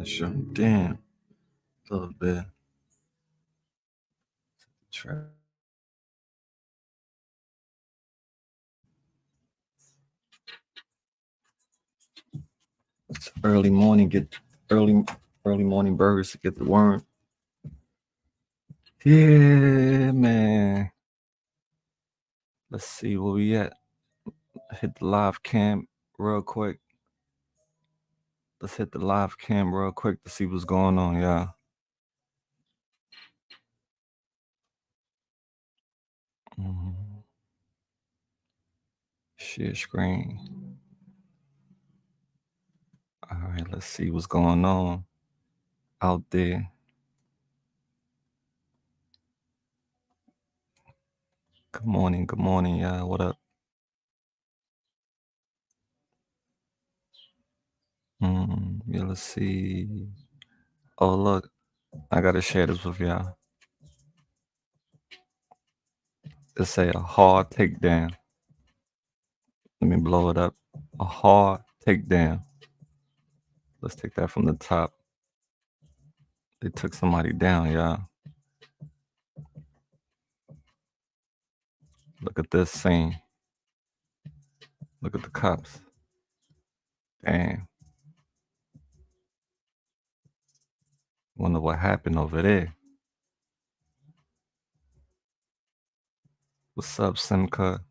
Sure. Damn. A little bit. Try. It's early morning. Get early morning burgers to get the worm. Yeah, man. Let's see where we at. Hit the live cam real quick. Let's hit the live cam real quick to see what's going on, y'all. Share screen. All right, let's see what's going on out there. Good morning, y'all. What up? Yeah, let's see. Oh, look, I gotta share this with y'all. Let's say a hard takedown. Let me blow it up. A hard takedown. Let's take that from the top. They took somebody down, y'all. Look at this scene. Look at the cops. Damn. Wonder what happened over there. What's up, Simca?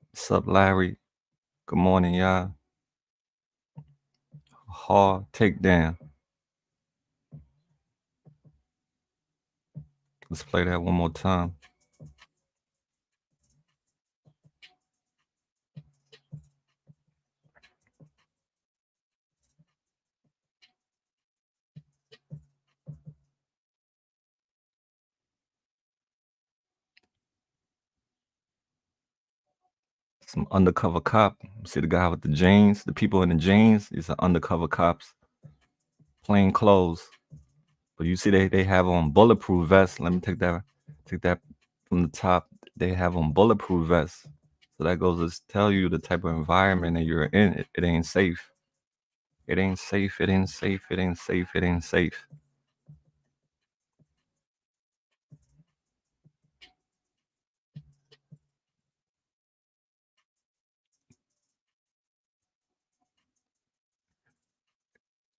What's up, Larry? Good morning, y'all. Hard takedown. Let's play that one more time. Some undercover cop. See the guy with the jeans? The people in the jeans? These are undercover cops. Plain clothes. But you see they have on bulletproof vests. Let me take that from the top. They have on bulletproof vests. So that goes to tell you the type of environment that you're in. It ain't safe. It ain't safe. It ain't safe. It ain't safe. It ain't safe.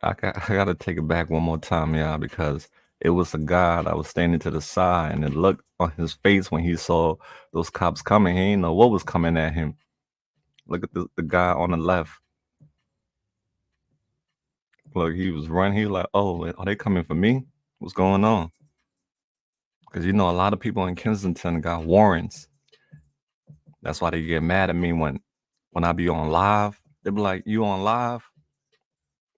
I gotta take it back one more time, y'all, because it was a guy that was standing to the side, and it looked on his face when he saw those cops coming. He didn't know what was coming at him. Look at the guy on the left. Look, he was running. He was like, "Oh, are they coming for me? What's going on?" Because you know, a lot of people in Kensington got warrants. That's why they get mad at me when I be on live. They be like, "You on live?"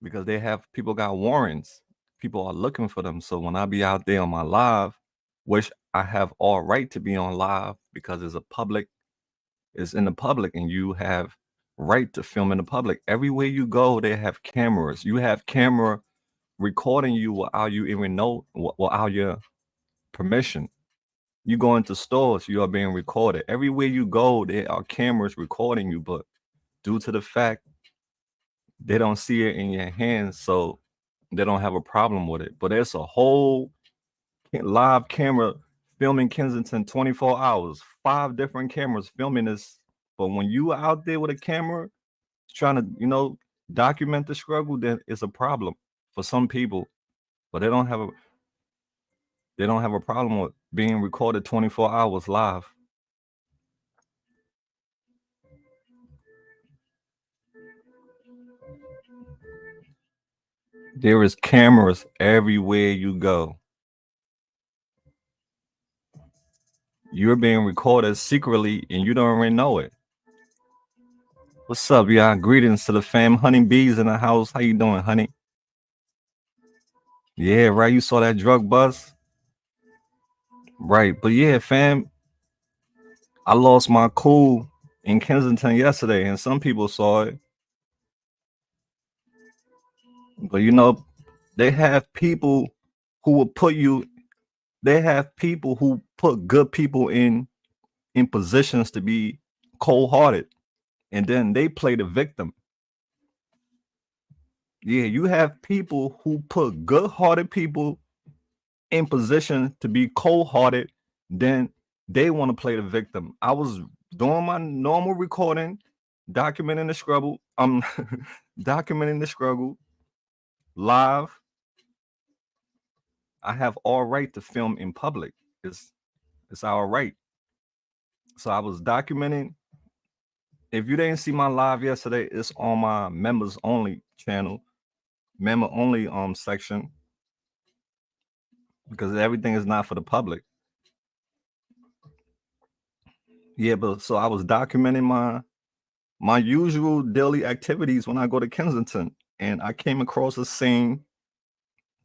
Because they have people got warrants. People are looking for them. So when I be out there on my live, which I have all right to be on live because it's in the public, and you have right to film in the public. Everywhere you go, they have cameras. You have camera recording you without you even know, without your permission. You go into stores, you are being recorded. Everywhere you go, there are cameras recording you, but due to the fact they don't see it in your hands, so they don't have a problem with it. But there's a whole live camera filming Kensington 24 hours, 5 different cameras filming this. But when you are out there with a camera trying to, document the struggle, then it's a problem for some people. But they don't have a problem with being recorded 24 hours live. There is cameras everywhere you go. You're being recorded secretly and you don't even know it. What's up, y'all? Greetings to the fam. Honeybees in the house. How you doing, honey? Yeah, right. You saw that drug bust? Right. But yeah, fam, I lost my cool in Kensington yesterday, and some people saw it. But they have people who will put good people in positions to be cold-hearted, and then they play the victim. Yeah, you have people who put good-hearted people in position to be cold-hearted, then they want to play the victim. I was doing my normal recording, documenting the struggle. I'm documenting the struggle live. I have all right to film in public. It's our right. So I was documenting. If you didn't see my live yesterday, it's on my members only channel, member only section, because everything is not for the public. Yeah, but so I was documenting my usual daily activities when I go to Kensington, and I came across a scene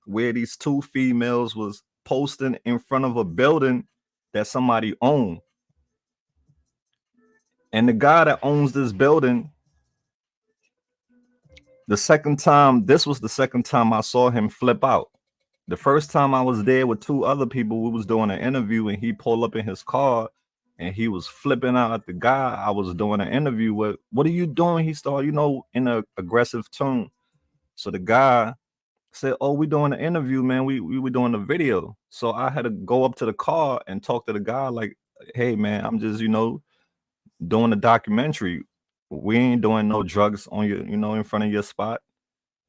where these two females was posting in front of a building that somebody owned. And the guy that owns this building, this was the second time I saw him flip out. The first time I was there with two other people, we was doing an interview, and he pulled up in his car and he was flipping out at the guy I was doing an interview with. What are you doing? He started, in an aggressive tone. So the guy said, "Oh, we doing an interview, man. We were doing a video." So I had to go up to the car and talk to the guy like, "Hey, man, I'm just, doing a documentary. We ain't doing no drugs on your, in front of your spot."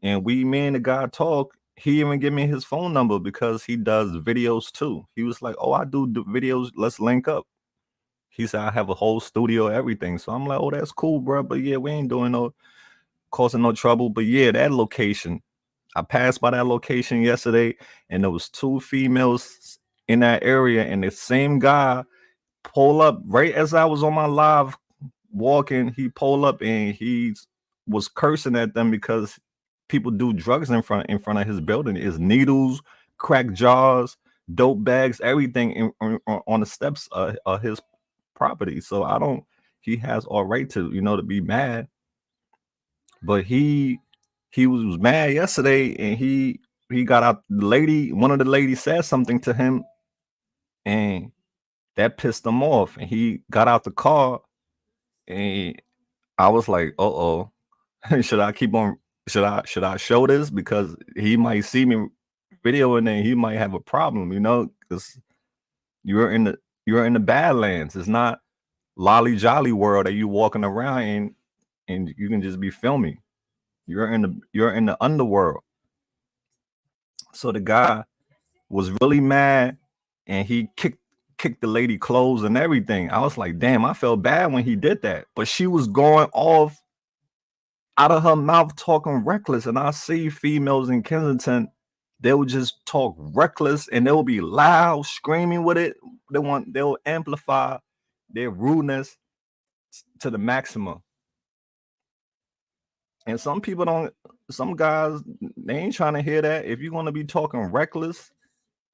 And me and the guy talk. He even give me his phone number because he does videos too. He was like, "Oh, I do the videos. Let's link up." He said, "I have a whole studio, everything." So I'm like, "Oh, that's cool, bro. But yeah, we ain't doing no causing no trouble." But yeah, that location. I passed by that location yesterday, and there was two females in that area, and the same guy pull up right as I was on my live walking. He pulled up and he was cursing at them because people do drugs in front of his building. Is needles, crack jars, dope bags, everything on the steps of his property. So I don't. He has all right to to be mad, but he was mad yesterday, and he got out. One of the ladies said something to him, and that pissed him off, and he got out the car, and I was like, "Uh-oh, should I keep on? Should I show this, because he might see me videoing and he might have a problem, because you're in the you're in the Badlands. It's not lolly jolly world that you walking around in, and you can just be filming. You're in the underworld." So the guy was really mad, and he kicked the lady clothes and everything. I was like, damn, I felt bad when he did that. But she was going off out of her mouth talking reckless. And I see females in Kensington, they would just talk reckless, and they'll be loud, screaming with it. They'll amplify their rudeness to the maximum. And some guys, they ain't trying to hear that. If you're gonna be talking reckless,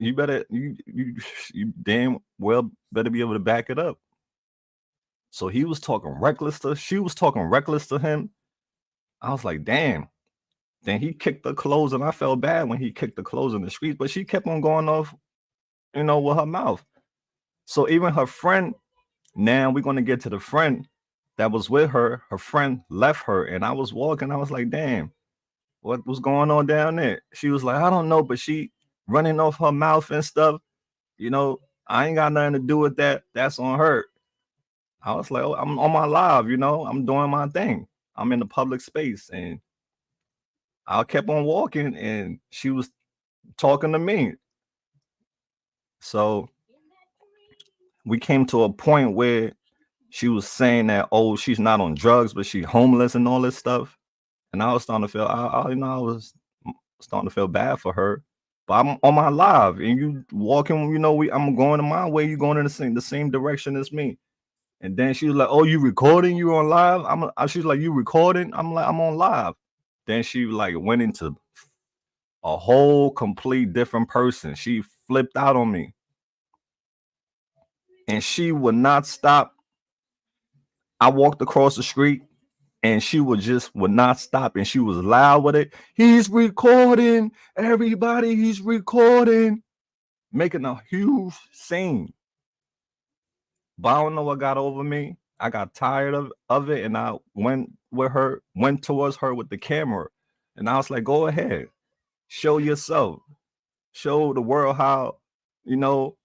you better you damn well better be able to back it up. So she was talking reckless to him. I was like, damn. Then he kicked the clothes, and I felt bad when he kicked the clothes in the streets, but she kept on going off, with her mouth. So even her friend, now we're gonna get to the friend that was with her. Her friend left her, and I was walking, I was like, damn, what was going on down there? She was like, I don't know, but she running off her mouth and stuff. I ain't got nothing to do with that. That's on her. I was like, oh, I'm on my live, I'm doing my thing. I'm in the public space, and I kept on walking, and she was talking to me. So we came to a point where she was saying that, oh, she's not on drugs, but she's homeless and all this stuff. And I was starting to feel, I was starting to feel bad for her. But I'm on my live, and you walking, I'm going in my way, you going in the same direction as me. And then she was like, "Oh, you recording? You on live?" She's like, "You recording?" I'm like, "I'm on live." Then she like went into a whole complete different person. She flipped out on me, and she would not stop. I walked across the street, and she would not stop, and she was loud with it. He's recording, everybody. He's recording, making a huge scene. But I don't know what got over me. I got tired of it, and I went towards her with the camera. And I was like, go ahead, show yourself, show the world how, you know,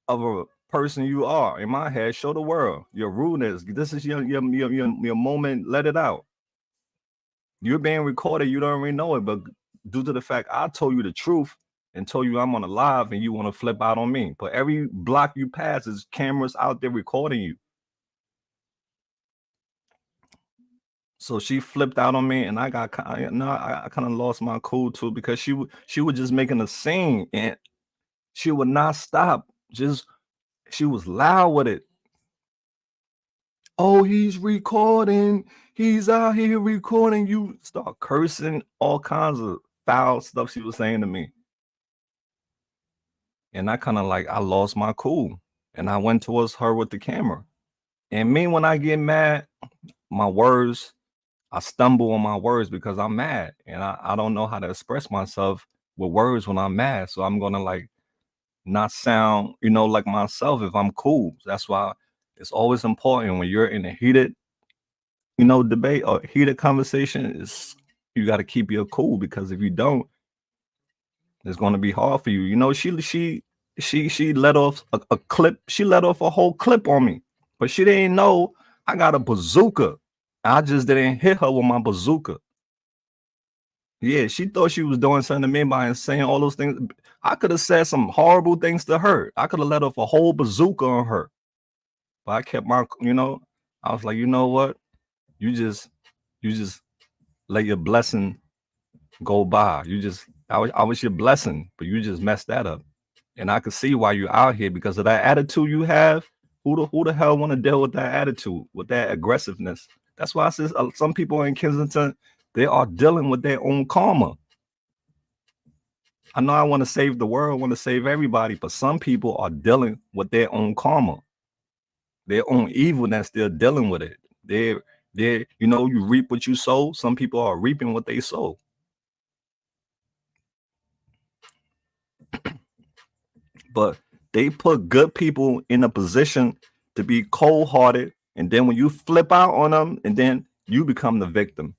of a person you are. In my head, show the world your rudeness. This is your moment. Let it out. You're being recorded. You don't even know it, but due to the fact I told you the truth and told you I'm on a live, and you want to flip out on me. But every block you pass is cameras out there recording you. So she flipped out on me, and I got I kind of lost my cool too, because she was just making a scene, and she would not stop. Just she was loud with it. Oh, he's recording. He's out here recording. You start cursing, all kinds of foul stuff she was saying to me. And I kind of like, I lost my cool. And I went towards her with the camera. And me, when I get mad, my words, I stumble on my words because I'm mad. And I don't know how to express myself with words when I'm mad. So I'm going to like not sound, like myself if I'm cool. That's why it's always important when you're in a heated debate or heated conversation, is you got to keep your cool, because if you don't, it's going to be hard for you. She let off a clip. She let off a whole clip on me, but she didn't know I got a bazooka. I just didn't hit her with my bazooka. Yeah, she thought she was doing something to me by saying all those things. I could have said some horrible things to her. I could have let off a whole bazooka on her, but I kept my, I was like, you know what? You just let your blessing go by. I was your blessing, but you just messed that up. And I could see why you're out here, because of that attitude you have. Who the hell want to deal with that attitude, with that aggressiveness? That's why I says some people in Kensington, they are dealing with their own karma. I know I want to save the world, want to save everybody, but some people are dealing with their own karma, their own evilness. They're dealing with it. You reap what you sow. Some people are reaping what they sow. But they put good people in a position to be cold-hearted, and then when you flip out on them, and then you become the victim.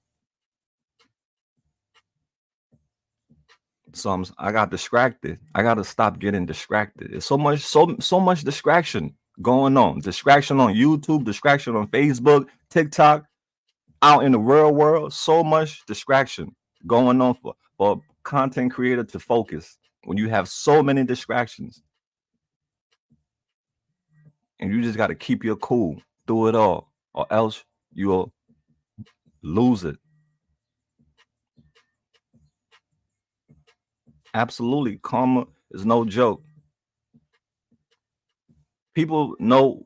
So I got distracted. I got to stop getting distracted. It's so much distraction going on. Distraction on YouTube, distraction on Facebook, TikTok, out in the real world. So much distraction going on for content creator to focus when you have so many distractions. And you just got to keep your cool through it all, or else you'll lose it. Absolutely. Karma is no joke. People know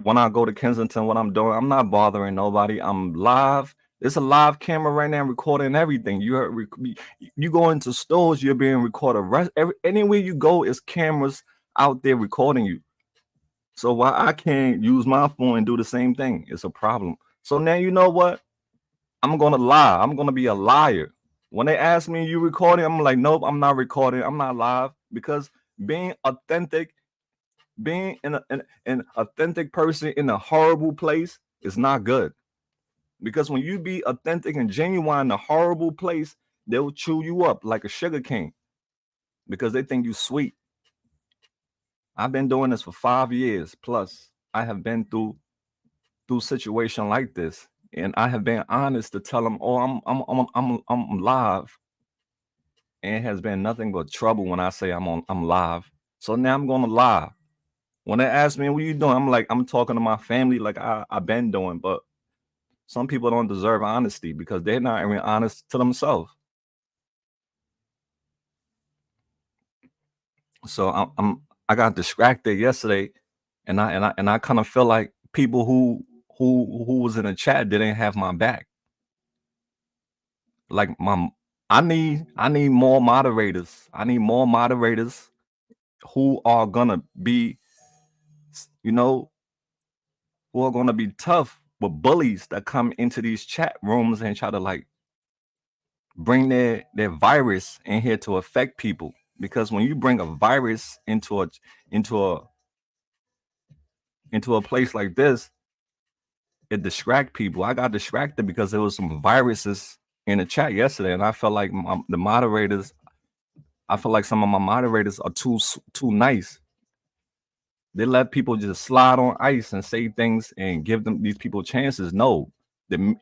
when I go to Kensington what I'm doing. I'm not bothering nobody. I'm live. It's a live camera right now recording everything. You go into stores, you're being recorded. Anywhere you go, is cameras out there recording you. So why I can't use my phone and do the same thing? It's a problem. So now you know what? I'm gonna lie. I'm gonna be a liar. When they ask me, you recording? I'm like, nope, I'm not recording. I'm not live, because being authentic, being an authentic person in a horrible place is not good. Because when you be authentic and genuine in a horrible place, they'll chew you up like a sugar cane, because they think you sweet. I've been doing this for 5 years plus. I have been through situation like this, and I have been honest to tell them, oh, I'm live, and it has been nothing but trouble when I say I'm live. So now I'm gonna lie. When they ask me, what you doing? I'm like, I'm talking to my family like I've been doing. But some people don't deserve honesty, because they're not even honest to themselves. So I got distracted yesterday, and I kind of feel like people who was in the chat didn't have my back. Like I need more moderators. I need more moderators who are gonna be, you know, who are gonna be tough with bullies that come into these chat rooms and try to like bring their virus in here to affect people. Because when you bring a virus into a into a place like this, it distract people. I got distracted because there was some viruses in the chat yesterday, and I felt like the moderators. I feel like some of my moderators are too nice. They let people just slide on ice and say things and give these people chances. No, the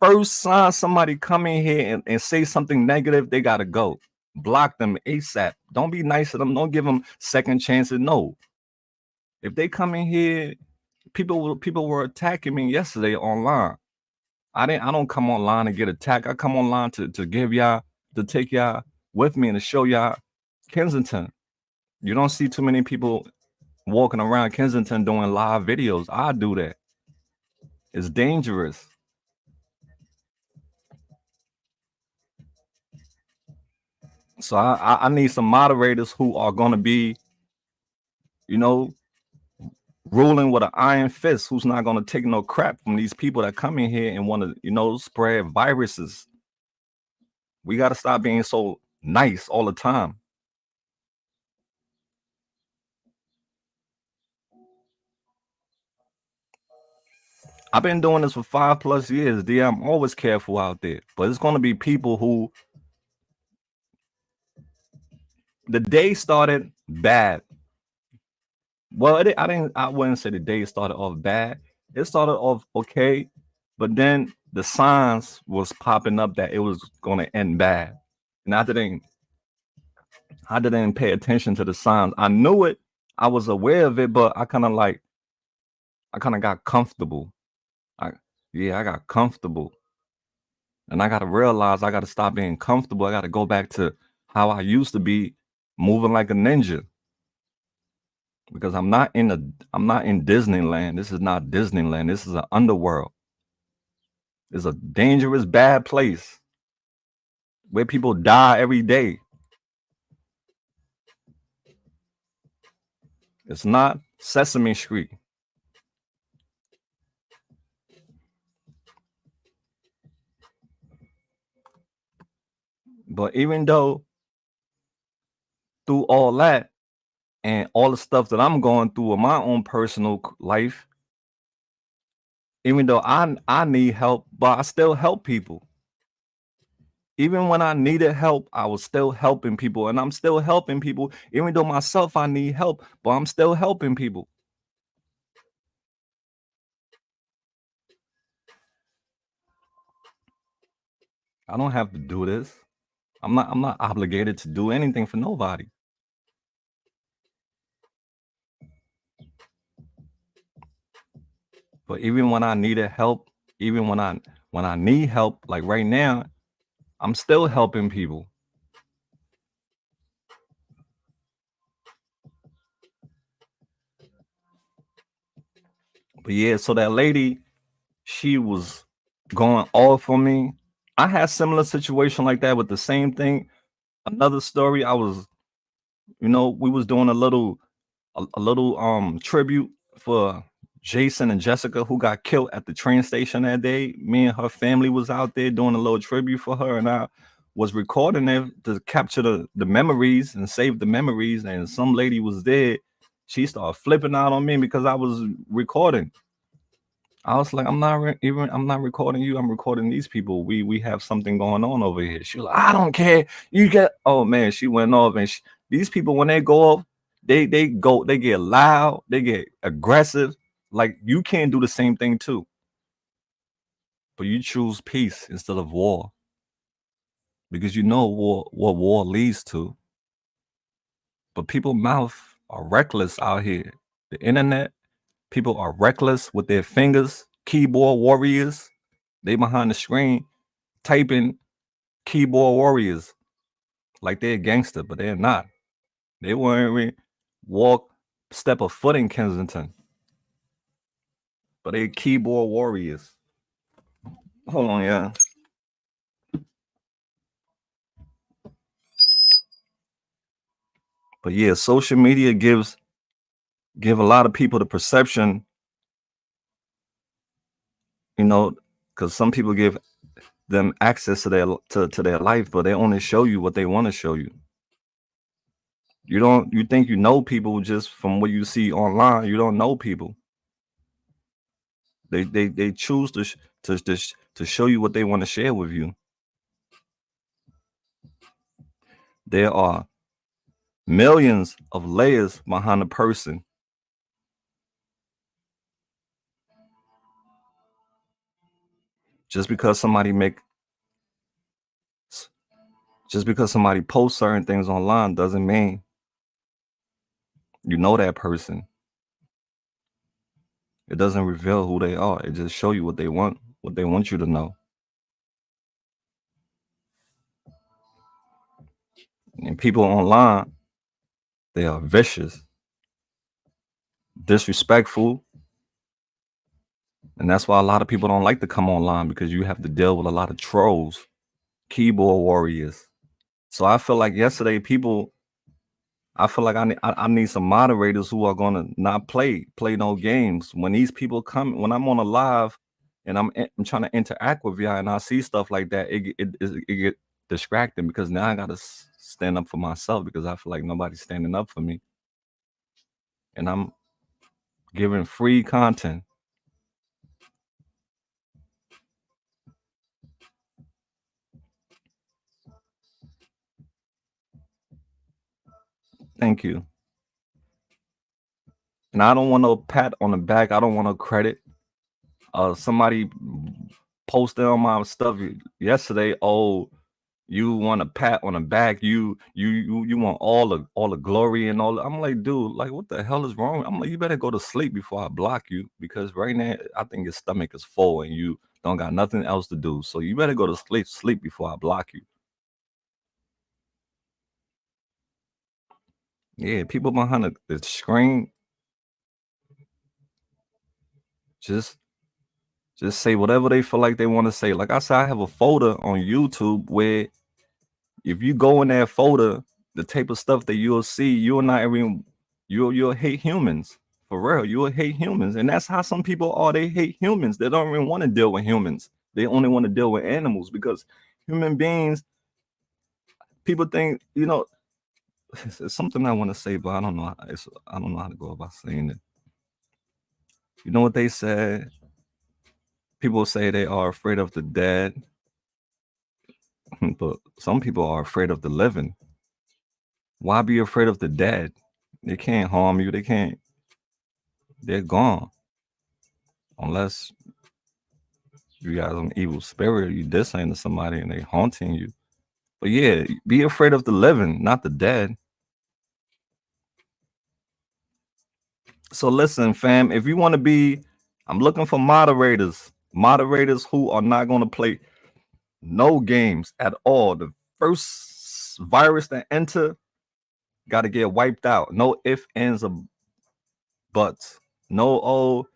first sign somebody come in here and say something negative, they gotta go. Block them ASAP. Don't be nice to them. Don't give them second chances. No. If they come in here, people were attacking me yesterday online. I don't come online to get attacked. I come online to give y'all, to take y'all with me and to show y'all Kensington. You don't see too many people walking around Kensington doing live videos. I do that. It's dangerous. So I need some moderators who are gonna be, you know, ruling with an iron fist, who's not gonna take no crap from these people that come in here and want to, spread viruses. We gotta stop being so nice all the time. I've been doing this for 5+ years, D. I'm always careful out there. But it's gonna be people who the day started bad. Well, I wouldn't say the day started off bad. It started off okay, but then the signs was popping up that it was gonna end bad. And I didn't pay attention to the signs. I knew it, I was aware of it, but I kind of got comfortable. I Yeah, I got comfortable. And I gotta realize I gotta stop being comfortable. I gotta go back to how I used to be, moving like a ninja. Because I'm not in Disneyland. This is not Disneyland. This is an underworld. It's a dangerous, bad place where people die every day. It's not Sesame Street. But even though through all that and all the stuff that I'm going through in my own personal life, even though I need help, but I still help people. Even when I needed help, I was still helping people, and I'm still helping people. Even though myself I need help, but I'm still helping people. I don't have to do this. I'm not obligated to do anything for nobody. But even when I needed help, even when I need help, like right now, I'm still helping people. But yeah, so that lady, she was going off on me. I had similar situation like that with the same thing. Another story, I was, we was doing a little tribute for Jason and Jessica, who got killed at the train station that day. Me and her family was out there doing a little tribute for her, and I was recording it to capture the memories and save the memories. And some lady was there. She started flipping out on me because I was recording. I was like, I'm not recording you. I'm recording these people. We have something going on over here. She was like, I don't care. You get, oh man, she went off, and these people, when they go off, they get loud, they get aggressive. Like, you can't do the same thing too, but you choose peace instead of war, because you know what war leads to. But people mouth are reckless out here. The internet, people are reckless with their fingers. Keyboard warriors, they behind the screen typing keyboard warriors like they're gangster, but they're not. They won't even walk, step a foot in Kensington, but they're keyboard warriors. Hold on, yeah. But yeah, social media give a lot of people the perception, because some people give them access to their life, but they only show you what they want to show you. You think you know people just from what you see online. You don't know people. They choose to show you what they want to share with you. There are millions of layers behind a person. Just because somebody make just because somebody posts certain things online doesn't mean you know that person. It doesn't reveal who they are. It just show you what they want you to know. And people online, they are vicious, disrespectful, and that's why a lot of people don't like to come online because you have to deal with a lot of trolls, keyboard warriors. So I feel like yesterday people I feel like I need some moderators who are gonna not play no games. When these people come, when I'm on a live and I'm trying to interact with y'all and I see stuff like that, it get distracting because now I gotta stand up for myself because I feel like nobody's standing up for me, and I'm giving free content. Thank you. And I don't want no pat on the back. I don't want no credit. Somebody posted on my stuff yesterday. Oh, you want a pat on the back, you want all the glory and all. I'm like, dude, like what the hell is wrong? I'm like, you better go to sleep before I block you because right now I think your stomach is full and you don't got nothing else to do. So you better go to sleep before I block you. Yeah, people behind the screen just just say whatever they feel like they want to say. Like I said, I have a folder on YouTube where if you go in that folder, the type of stuff that you'll see, you'll not even you'll hate humans. For real, you'll hate humans. And that's how some people are. They hate humans. They don't even want to deal with humans. They only want to deal with animals because human beings, people think, it's something I want to say, but I don't know. I don't know how to go about saying it. You know what they said? People say they are afraid of the dead, but some people are afraid of the living. Why be afraid of the dead? They can't harm you. They're gone. Unless you got some evil spirit, you did something to somebody and they haunting you. But yeah, be afraid of the living, not the dead. So listen, fam, if you want to be, I'm looking for moderators who are not going to play no games at all. The first virus that enter got to get wiped out. No ifs, ands, or buts. No, oh,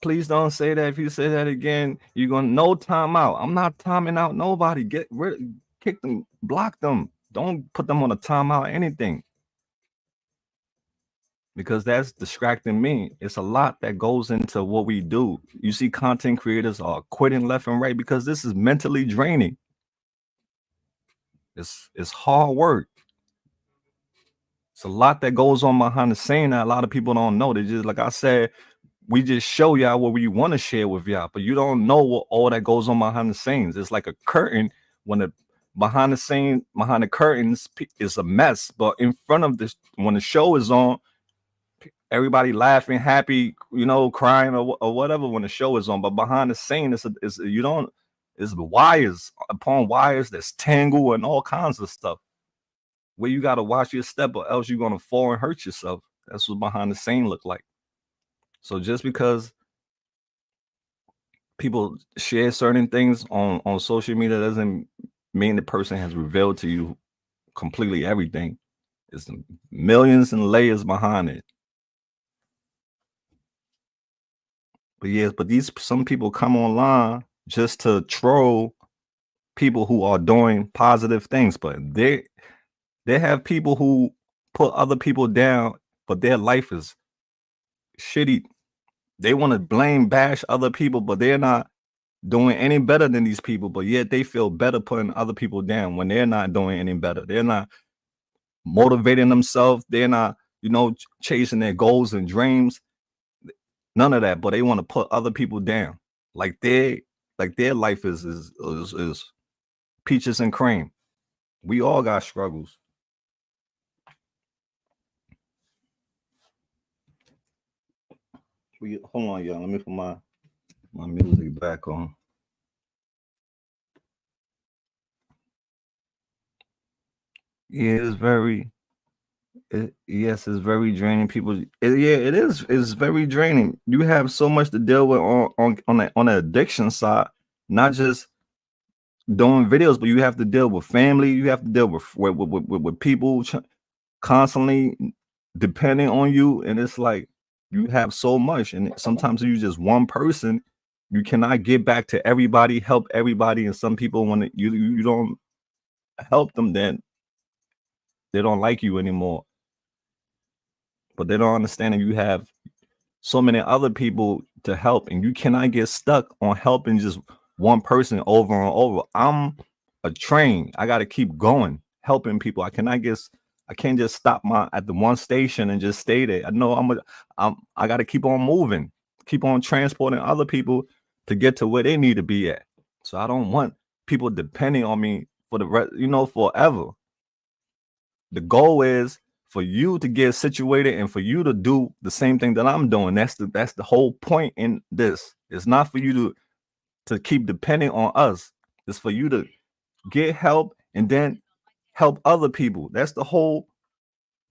please don't say that. If you say that again, you're gonna no timeout. I'm not timing out nobody. Get rid, kick them, block them. Don't put them on a timeout, anything. Because that's distracting me. It's a lot that goes into what we do. You see, content creators are quitting left and right because this is mentally draining. It's hard work. It's a lot that goes on behind the scene that a lot of people don't know. They just, like I said, we just show y'all what we want to share with y'all, but you don't know what all that goes on behind the scenes. It's like a curtain. When the behind the scene, behind the curtains is a mess, but in front of this, when the show is on, everybody laughing, happy, crying or whatever when the show is on. But behind the scene, it's wires upon wires that's tangle and all kinds of stuff where you got to watch your step or else you're gonna fall and hurt yourself. That's what behind the scene look like. So just because people share certain things on social media doesn't mean the person has revealed to you completely everything. It's millions and layers behind it. But yes, but these some people come online just to troll people who are doing positive things, but they have people who put other people down, but their life is shitty. They want to bash other people, but they're not doing any better than these people, but yet they feel better putting other people down when they're not doing any better. They're not motivating themselves. They're not, chasing their goals and dreams. None of that, but they want to put other people down. Like their life is peaches and cream. We all got struggles. Hold on, y'all. Let me put my music back on. Yeah, it's very. Yes, it's very draining. Yeah, it is. It's very draining. You have so much to deal with on the addiction side, not just doing videos, but you have to deal with family. You have to deal with people constantly depending on you, and it's like you have so much, and sometimes you just one person. You cannot get back to everybody, help everybody, and some people when you don't help them, then they don't like you anymore. But they don't understand that you have so many other people to help, and you cannot get stuck on helping just one person over and over. I'm a train. I got to keep going, helping people. I can't just stop my at the one station and just stay there. I know I got to keep on moving, keep on transporting other people to get to where they need to be at. So I don't want people depending on me for the rest, forever. The goal is for you to get situated and for you to do the same thing that I'm doing. That's the whole point in this. It's not for you to keep depending on us. It's for you to get help and then help other people. That's the whole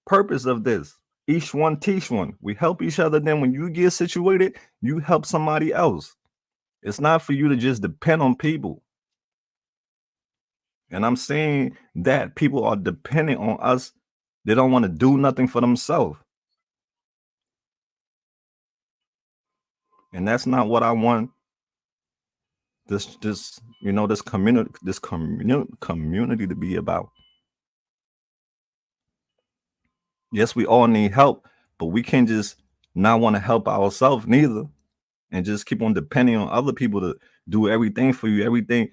purpose of this. Each one teach one. We help each other. Then when you get situated, you help somebody else. It's not for you to just depend on people. And I'm saying that people are depending on us. They don't want to do nothing for themselves. And that's not what I want this community to be about. Yes, we all need help, but we can't just not want to help ourselves neither and just keep on depending on other people to do everything for you. Everything.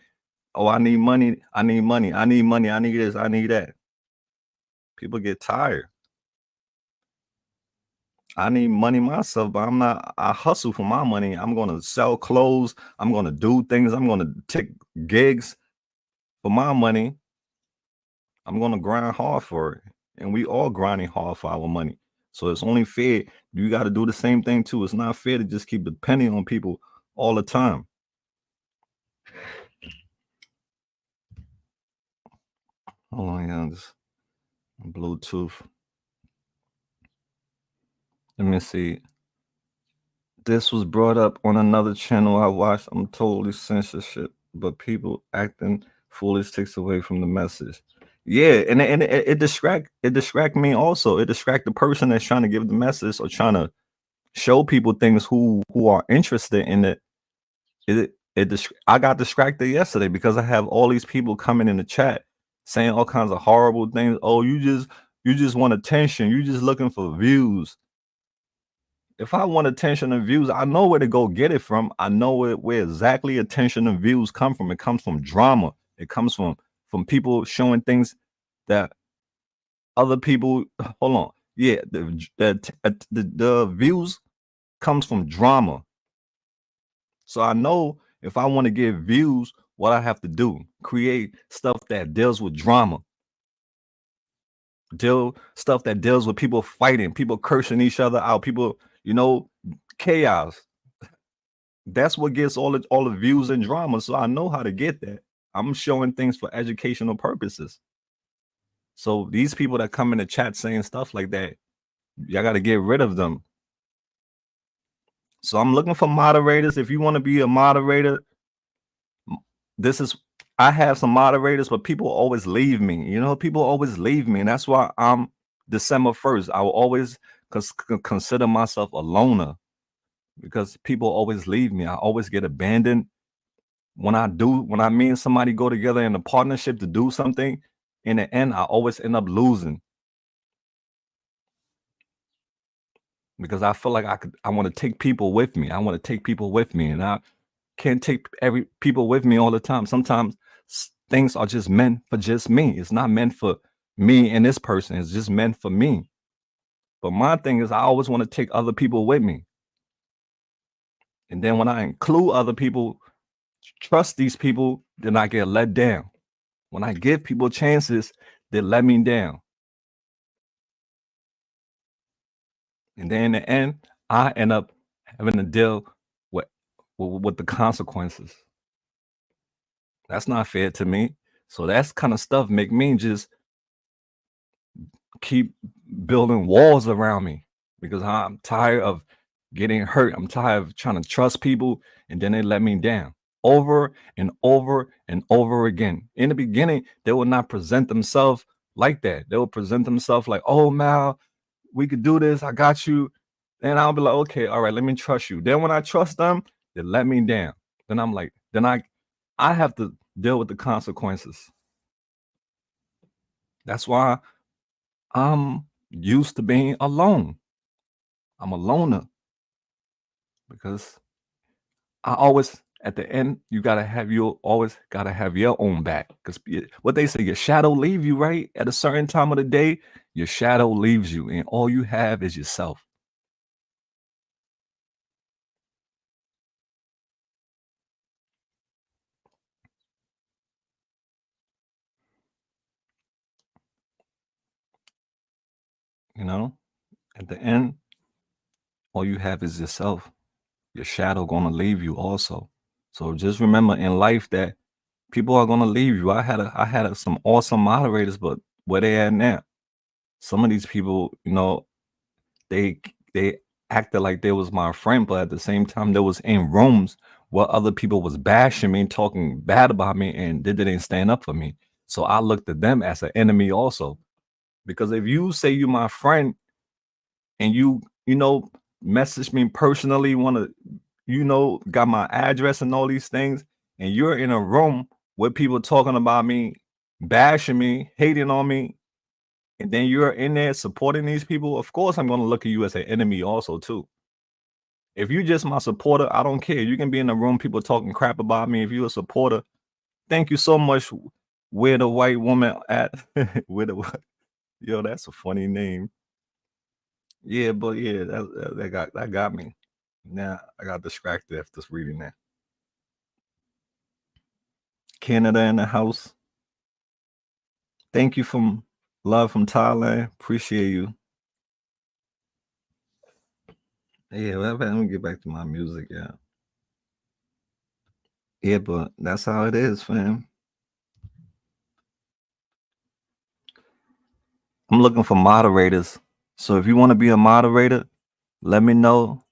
Oh, I need money. I need money. I need money. I need this. I need that. People get tired. I need money myself, but I hustle for my money. I'm going to sell clothes. I'm going to do things. I'm going to take gigs for my money. I'm going to grind hard for it. And we all grinding hard for our money. So it's only fair. You got to do the same thing too. It's not fair to just keep depending on people all the time. Hold on, yeah, this Bluetooth. Let me see. This was brought up on another channel I watched. I'm totally censorship, but people acting foolish takes away from the message. Yeah, and it distract me also. It distract the person that's trying to give the message or trying to show people things who are interested in it. I got distracted yesterday because I have all these people coming in the chat saying all kinds of horrible things. Oh, you just want attention. You just looking for views. If I want attention and views, I know where to go get it from. I know where exactly attention and views come from. It comes from drama. It comes from people showing things that other people. Hold on, yeah, the views comes from drama. So I know if I want to get views, what I have to do, create stuff that deals with drama, stuff that deals with people fighting, people cursing each other out, people, chaos. That's what gets all the views and drama. So I know how to get that. I'm showing things for educational purposes. So these people that come in the chat saying stuff like that, y'all got to get rid of them. So I'm looking for moderators. If you want to be a moderator, this is I have some moderators, but people always leave me. People always leave me, and that's why I'm December 1st. I will always consider myself a loner because people always leave me. I always get abandoned. When I me and somebody go together in a partnership to do something, in the end, I always end up losing because I feel like I want to take people with me. I want to take people with me, and I can't take every people with me all the time. Sometimes things are just meant for just me. It's not meant for me and this person. It's just meant for me. But my thing is I always want to take other people with me. And then when I include other people, trust these people, then I get let down. When I give people chances, they let me down. And then in the end, I end up having to deal with with the consequences. That's not fair to me. So that's kind of stuff make me just keep building walls around me because I'm tired of getting hurt. I'm tired of trying to trust people and then they let me down over and over and over again. In the beginning, they will not present themselves like that. They will present themselves like, "Oh, Mal, we could do this. I got you." And I'll be like, "Okay, all right, let me trust you." Then when I trust them, they let me down. Then I'm like, then I have to deal with the consequences. That's why I'm used to being alone. I'm a loner because I always at the end you always gotta have your own back because what they say your shadow leave you right at a certain time of the day. Your shadow leaves you, and all you have is yourself. You know, at the end, all you have is yourself. Your shadow gonna leave you also. So just remember in life that people are gonna leave you. Some awesome moderators, but where they at now? Some of these people, they acted like they was my friend, but at the same time, they was in rooms where other people was bashing me, talking bad about me, and they didn't stand up for me. So I looked at them as an enemy also. Because if you say you my friend and you message me personally, got my address and all these things, and you're in a room with people talking about me, bashing me, hating on me, and then you're in there supporting these people, of course I'm gonna look at you as an enemy also too. If you just my supporter, I don't care. You can be in the room, people talking crap about me. If you're a supporter, thank you so much. Where the white woman at? Where the yo, that's a funny name. Yeah, but yeah, that got me. Now I got distracted after reading that. Canada in the house. Thank you from love from Thailand. Appreciate you. Yeah, well, let me get back to my music. Yeah. Yeah, but that's how it is, fam. I'm looking for moderators. So if you want to be a moderator, let me know.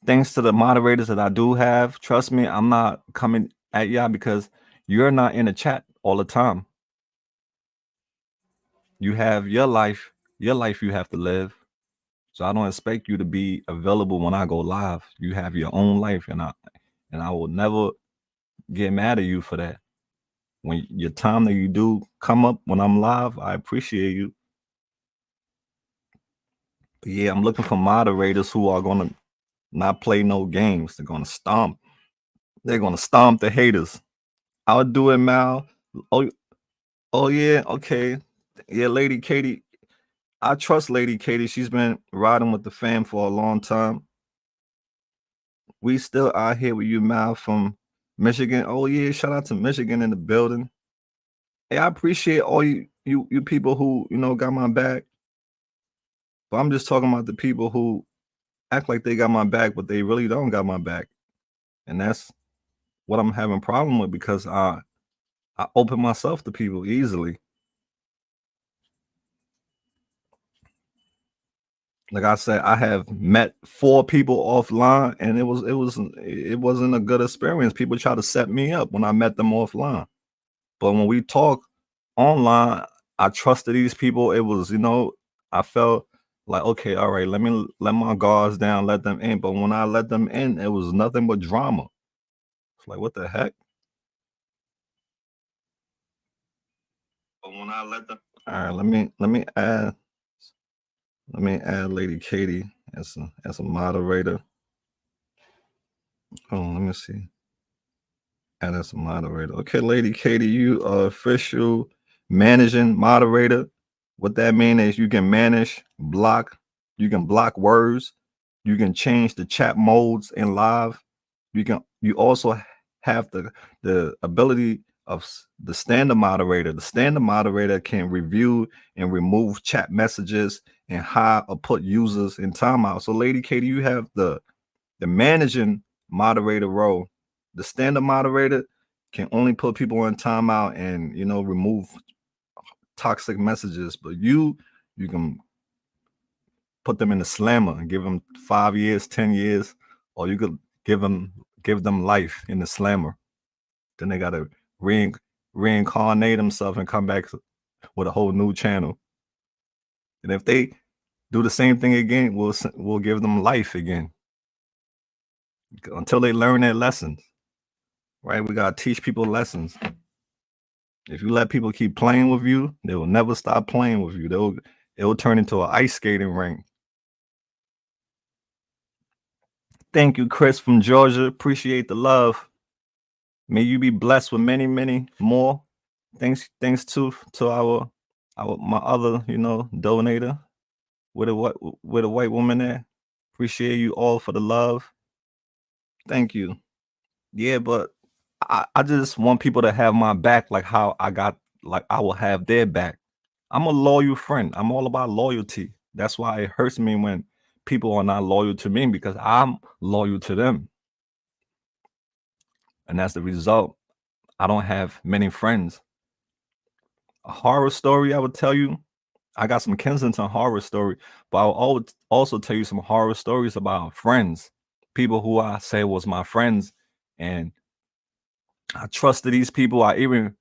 Thanks to the moderators that I do have, trust me, I'm not coming at y'all because you're not in the chat all the time. You have your life you have to live. So I don't expect you to be available when I go live. You have your own life, and I will never get mad at you for that. When your time that you do come up when I'm live, I appreciate you. But yeah, I'm looking for moderators who are gonna not play no games. They're gonna stomp. They're gonna stomp the haters. I'll do it, Mal. Oh, oh yeah, okay. Yeah, Lady Katie. I trust Lady Katie. She's been riding with the fam for a long time. We still out here with you, Mal, from Michigan. Oh yeah, shout out to Michigan in the building. Hey, I appreciate all you people who got my back. But I'm just talking about the people who act like they got my back, but they really don't got my back. And that's what I'm having problem with because I open myself to people easily. Like I said, I have met 4 people offline, and it wasn't a good experience. People try to set me up when I met them offline, but when we talk online, I trusted these people. It was, I felt like, okay, all right, let me let my guards down, let them in. But when I let them in, it was nothing but drama. It's like, what the heck? But when I let them, all right, let me add Lady Katie as a moderator. Oh, let me see. Add as a moderator. Okay, Lady Katie, you are official managing moderator. What that means is you can you can block words, you can change the chat modes in live. You also have the ability of the standard moderator. The standard moderator can review and remove chat messages and hide or put users in timeout. So, Lady Katie, you have the managing moderator role. The standard moderator can only put people in timeout and remove toxic messages, but you can put them in the slammer and give them 5 years, 10 years, or you could give them life in the slammer. Then they gotta reincarnate themselves and come back with a whole new channel. And if they do the same thing again, we'll give them life again until they learn their lessons. Right? We gotta teach people lessons. If you let people keep playing with you, they will never stop playing with you. It'll turn into an ice skating rink. Thank you, Chris from Georgia. Appreciate the love. May you be blessed with many, many more. Thanks to our my other, donator with a white woman there. Appreciate you all for the love. Thank you. Yeah, but I just want people to have my back like how I will have their back. I'm a loyal friend. I'm all about loyalty. That's why it hurts me when people are not loyal to me because I'm loyal to them. And that's the result. I don't have many friends. A horror story I would tell you. I got some Kensington horror story, but I'll also tell you some horror stories about friends, people who I say was my friends, and I trusted these people. I even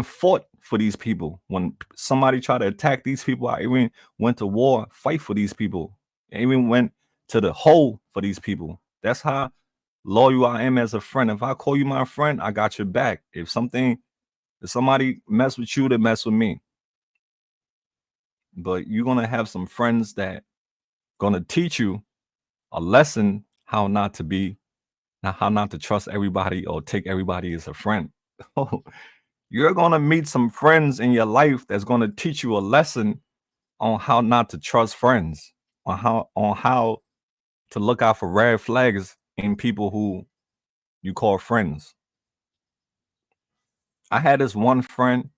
fought for these people. When somebody tried to attack these people, I even went to war, fight for these people. I even went to the hole for these people. That's how loyal I am as a friend. If I call you my friend, I got your back. If somebody mess with you, they mess with me. But you're gonna have some friends that gonna teach you a lesson how not to trust everybody or take everybody as a friend. You're gonna meet some friends in your life that's gonna teach you a lesson on how not to trust friends, on how to look out for red flags in people who you call friends. I had this one friend.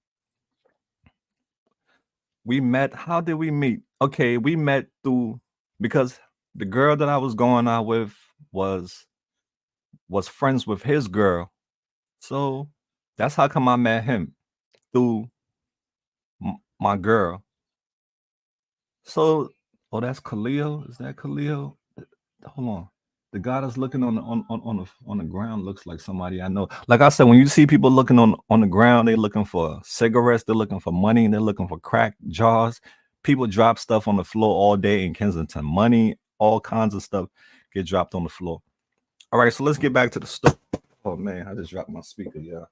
We met. How did we meet? Okay, we met through because the girl that I was going out with was friends with his girl. So that's how come I met him through my girl. So, oh, that's Khalil. Is that Khalil? Hold on. The guy that's looking on the ground looks like somebody I know. Like I said, when you see people looking on the ground, they're looking for cigarettes, they're looking for money, and they're looking for crack jars. People drop stuff on the floor all day in Kensington. Money, all kinds of stuff get dropped on the floor. All right, so let's get back to the story. Oh man, I just dropped my speaker. Yeah,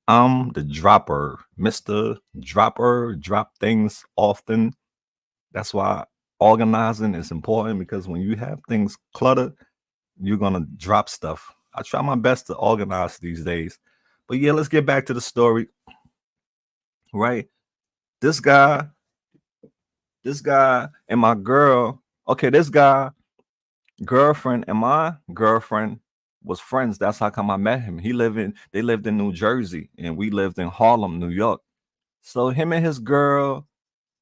I'm the dropper, Mister Dropper. Drop things often. That's why organizing is important because when you have things cluttered, you're gonna drop stuff. I try my best to organize these days. But yeah, let's get back to the story. Right? This guy, this guy and my girl, okay, this guy, girlfriend, and my girlfriend was friends. That's how come I met him. They lived in New Jersey and we lived in Harlem, New York. So him and his girl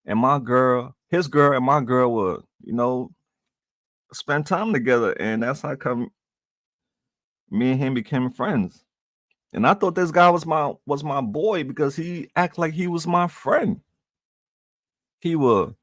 and my girl, his girl and my girl would, spend time together. And that's how come me and him became friends. And I thought this guy was my boy because he act like he was my friend. He would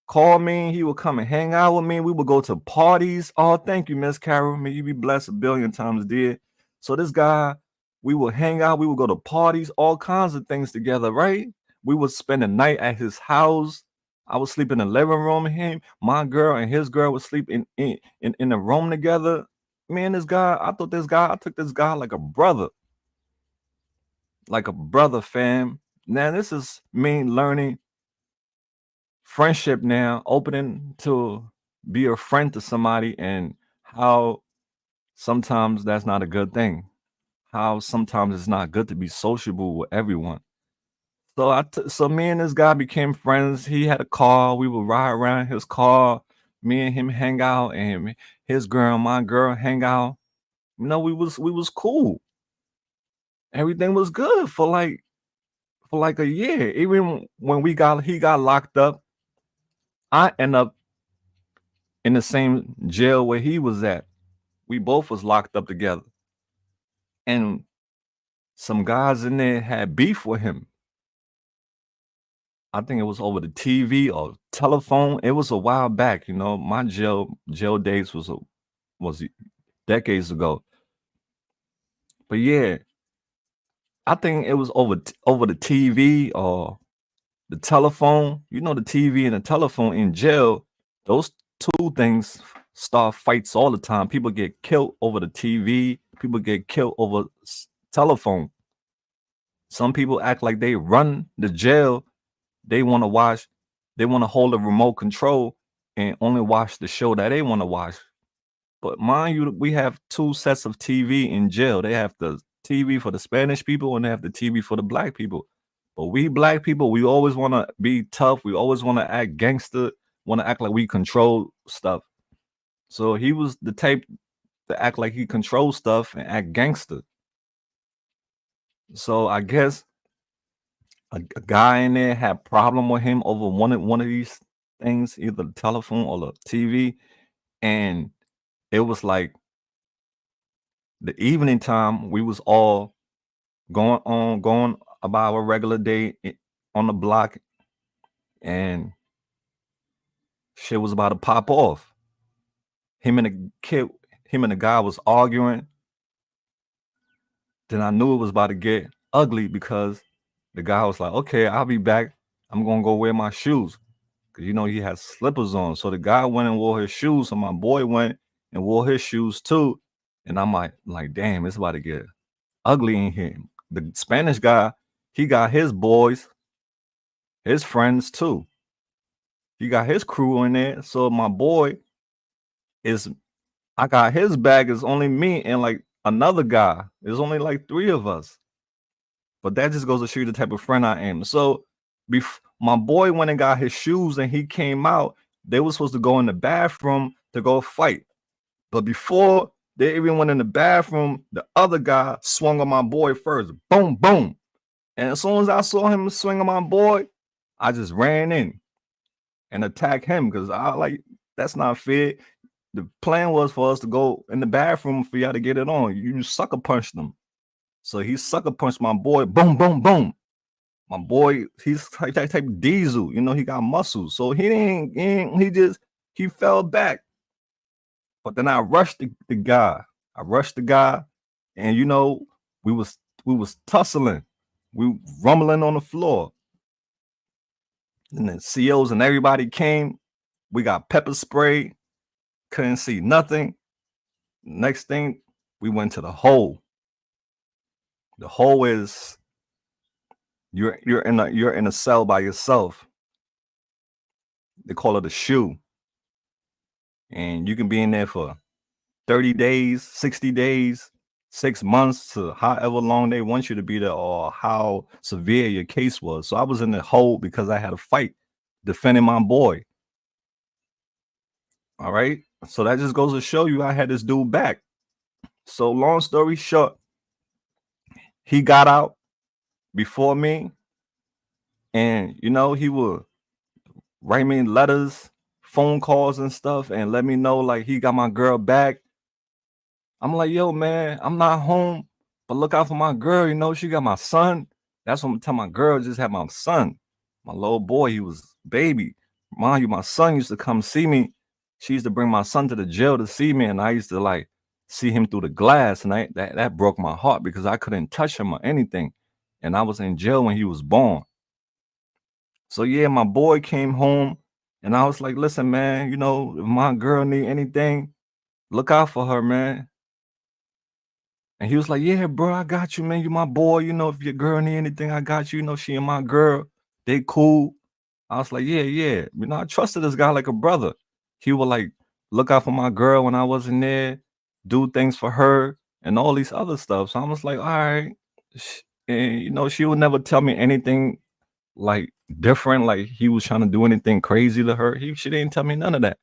call me, he would come and hang out with me. We would go to parties. Oh, thank you, Miss Carol. May you be blessed a billion times, dear. So this guy, we would hang out, we would go to parties, all kinds of things together, right? We would spend the night at his house. I would sleep in the living room. My girl and his girl would sleep in the room together. Me and this guy, I took this guy like a brother, fam. Now this is me learning friendship now, opening to be a friend to somebody and how sometimes that's not a good thing. How sometimes it's not good to be sociable with everyone. So me and this guy became friends. He had a car. We would ride around his car. Me and him hang out, and his girl, my girl, hang out. we was cool. Everything was good for like a year. Even when he got locked up, I end up in the same jail where he was at. We both was locked up together. And some guys in there had beef with him. I think it was over the TV or telephone. It was a while back, My jail days was decades ago. But yeah, I think it was over the TV or the telephone. The TV and the telephone in jail. Those two things start fights all the time. People get killed over the TV. People get killed over telephone. Some people act like they run the jail. They want to watch. They want to hold a remote control and only watch the show that they want to watch. But mind you, we have two sets of TV in jail. They have the TV for the Spanish people and they have the TV for the black people. But we black people, we always want to be tough. We always want to act gangster, want to act like we control stuff. So he was the type to act like he controls stuff and act gangster. So I guess a guy in there had problem with him over one of these things, either the telephone or the TV, and it was like the evening time. We was all going about our regular day on the block, and shit was about to pop off. Him and the guy was arguing. Then I knew it was about to get ugly because the guy was like, "Okay, I'll be back. I'm gonna go wear my shoes." Cause he had slippers on. So the guy went and wore his shoes. So my boy went and wore his shoes too. And I'm like, damn, it's about to get ugly in here. The Spanish guy, he got his boys, his friends too. He got his crew in there. So my boy I got his bag. It's only me and like another guy. There's only like three of us. But that just goes to show you the type of friend I am. So my boy went and got his shoes and he came out. They were supposed to go in the bathroom to go fight. But before they even went in the bathroom, the other guy swung on my boy first. Boom, boom. And as soon as I saw him swing on my boy, I just ran in and attacked him because that's not fair. The plan was for us to go in the bathroom for y'all to get it on. You sucker punched them. So he sucker punched my boy. Boom, boom, boom. My boy, he's type of diesel. He got muscles. So he fell back. But then I rushed the guy. And we was tussling. We rumbling on the floor. And then COs and everybody came. We got pepper spray. Couldn't see nothing. Next thing, we went to the hole. The hole is you're in a cell by yourself. They call it a shoe. And you can be in there for 30 days, 60 days, 6 months to however long they want you to be there or how severe your case was. So I was in the hole because I had a fight defending my boy. All right. So that just goes to show you I had this dude back. So long story short, he got out before me. And he would write me letters, phone calls and stuff and let me know like he got my girl back. I'm like, yo, man, I'm not home, but look out for my girl. She got my son. That's what I'm telling my girl, just had my son. My little boy, he was baby. Mind you, my son used to come see me. She used to bring my son to the jail to see me, and I used to like see him through the glass, and that broke my heart because I couldn't touch him or anything. And I was in jail when he was born. So yeah, my boy came home, and I was like, listen, man, if my girl need anything, look out for her, man. And he was like, yeah, bro, I got you, man. You my boy. If your girl need anything, I got you. She and my girl, they cool. I was like, yeah. I trusted this guy like a brother. He would like look out for my girl when I wasn't there, do things for her, and all these other stuff. So I was like, all right. And she would never tell me anything like different, like he was trying to do anything crazy to her. She didn't tell me none of that.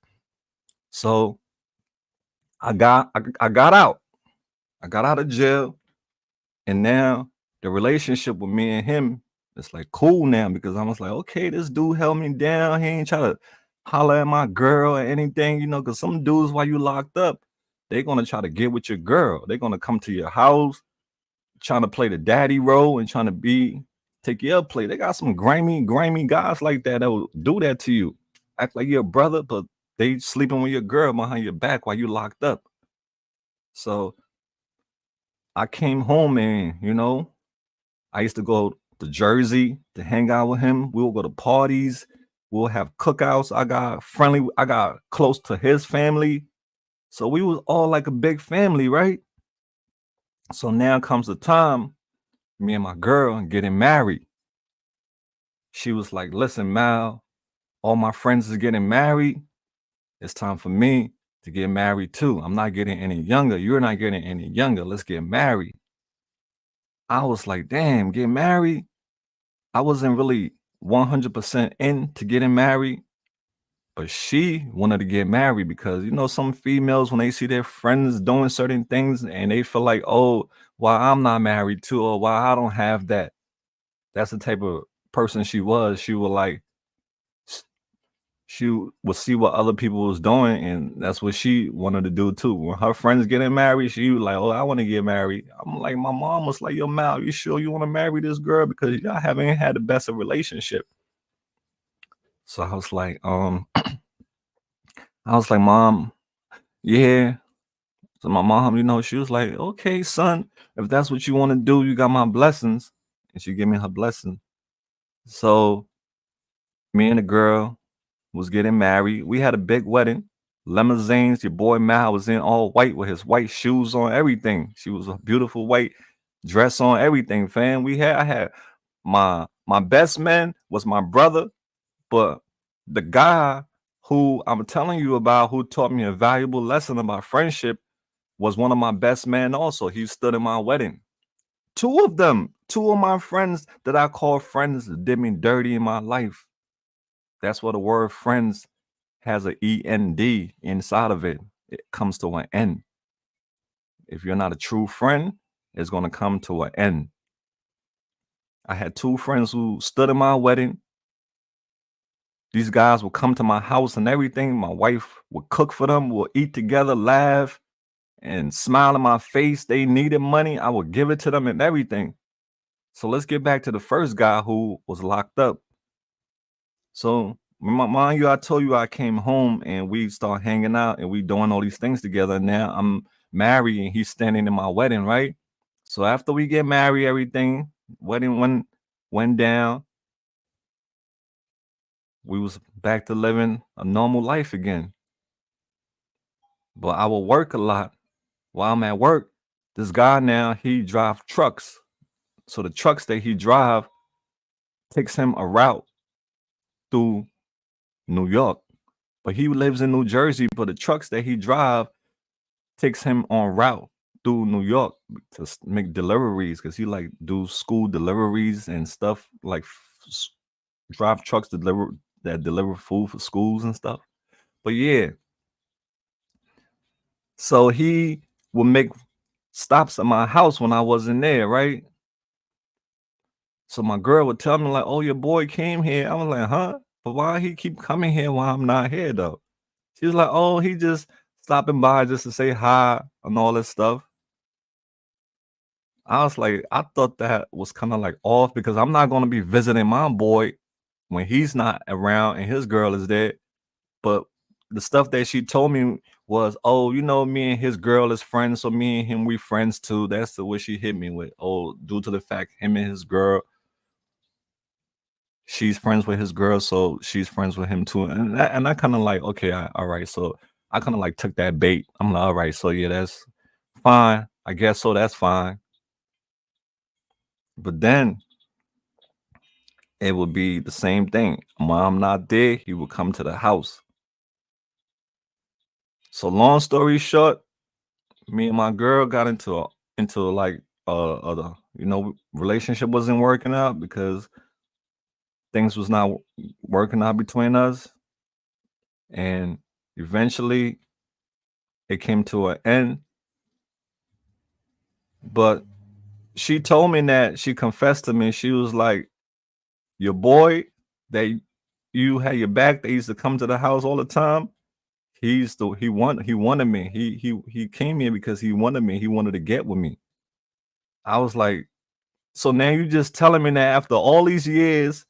So I got out. I got out of jail, and now the relationship with me and him is like cool now because I was like, okay, this dude held me down. He ain't try to holler at my girl or anything, because some dudes while you locked up, they gonna try to get with your girl. They're gonna come to your house trying to play the daddy role and trying to take your play. They got some grimy guys like that will do that to you. Act like you're a brother, but they sleeping with your girl behind your back while you locked up. So I came home and I used to go to Jersey to hang out with him. We will go to parties. We'll have cookouts. I got close to his family. So we was all like a big family, right? So now comes the time, me and my girl getting married. She was like, listen, Mal, all my friends is getting married. It's time for me to get married too. I'm not getting any younger. You're not getting any younger. Let's get married. I was like, damn, get married. I wasn't really 100% into getting married, but she wanted to get married because some females when they see their friends doing certain things and they feel like, oh, why I'm not married too, or why I don't have that. That's the type of person she was. She would like she would see what other people was doing, and that's what she wanted to do too. When her friends getting married, she was like, "Oh, I want to get married." I'm like, my mom was like, "Yo, Mal, you sure you want to marry this girl because y'all haven't had the best of relationship?" So I was like, Mom, yeah. So my mom, she was like, "Okay, son, if that's what you want to do, you got my blessings," and she gave me her blessing. So me and the girl was getting married. We had a big wedding. Limousines. Your boy Mal was in all white with his white shoes on, everything. She was a beautiful white dress on, everything, fam. I had my best man was my brother, but the guy who I'm telling you about who taught me a valuable lesson about friendship was one of my best men also. He stood in my wedding. Two of them, two of my friends that I call friends did me dirty in my life. That's what the word friends has a END inside of it. It comes to an end. If you're not a true friend, it's going to come to an end. I had two friends who stood in my wedding. These guys would come to my house and everything. My wife would cook for them. We'll eat together, laugh, and smile in my face. They needed money. I would give it to them and everything. So let's get back to the first guy who was locked up. So mind you, I told you I came home and we start hanging out and we doing all these things together. Now I'm married and he's standing in my wedding, right? So after we get married, everything, wedding went down. We was back to living a normal life again. But I will work a lot. While I'm at work, this guy now, he drive trucks. So the trucks that he drive takes him a route through New York. But he lives in New Jersey, but the trucks that he drive takes him on route through New York to make deliveries because he like do school deliveries and stuff like drive trucks that deliver food for schools and stuff. But yeah, so he would make stops at my house when I wasn't there, right? So my girl would tell me like, "Oh, your boy came here." I was like, "Huh? But why he keep coming here while I'm not here though?" She was like, "Oh, he just stopping by just to say hi and all this stuff." I was like, I thought that was kind of like off because I'm not gonna be visiting my boy when he's not around and his girl is there. But the stuff that she told me was, "Oh, me and his girl is friends, so me and him we friends too." That's the way she hit me with. Oh, due to the fact him and his girl, she's friends with his girl, so she's friends with him too. And I kind of like, okay, all right. So I kind of like took that bait. I'm like, all right, so yeah, that's fine. I guess so. That's fine. But then it would be the same thing. Mom not there, he would come to the house. So long story short, me and my girl got into like other relationship wasn't working out because things was not working out between us, and eventually it came to an end. But she told me that she confessed to me. She was like, "Your boy that you had your back that used to come to the house all the time, he wanted me. He came here because he wanted me. He wanted to get with me." I was like, "So now you just telling me that after all these years,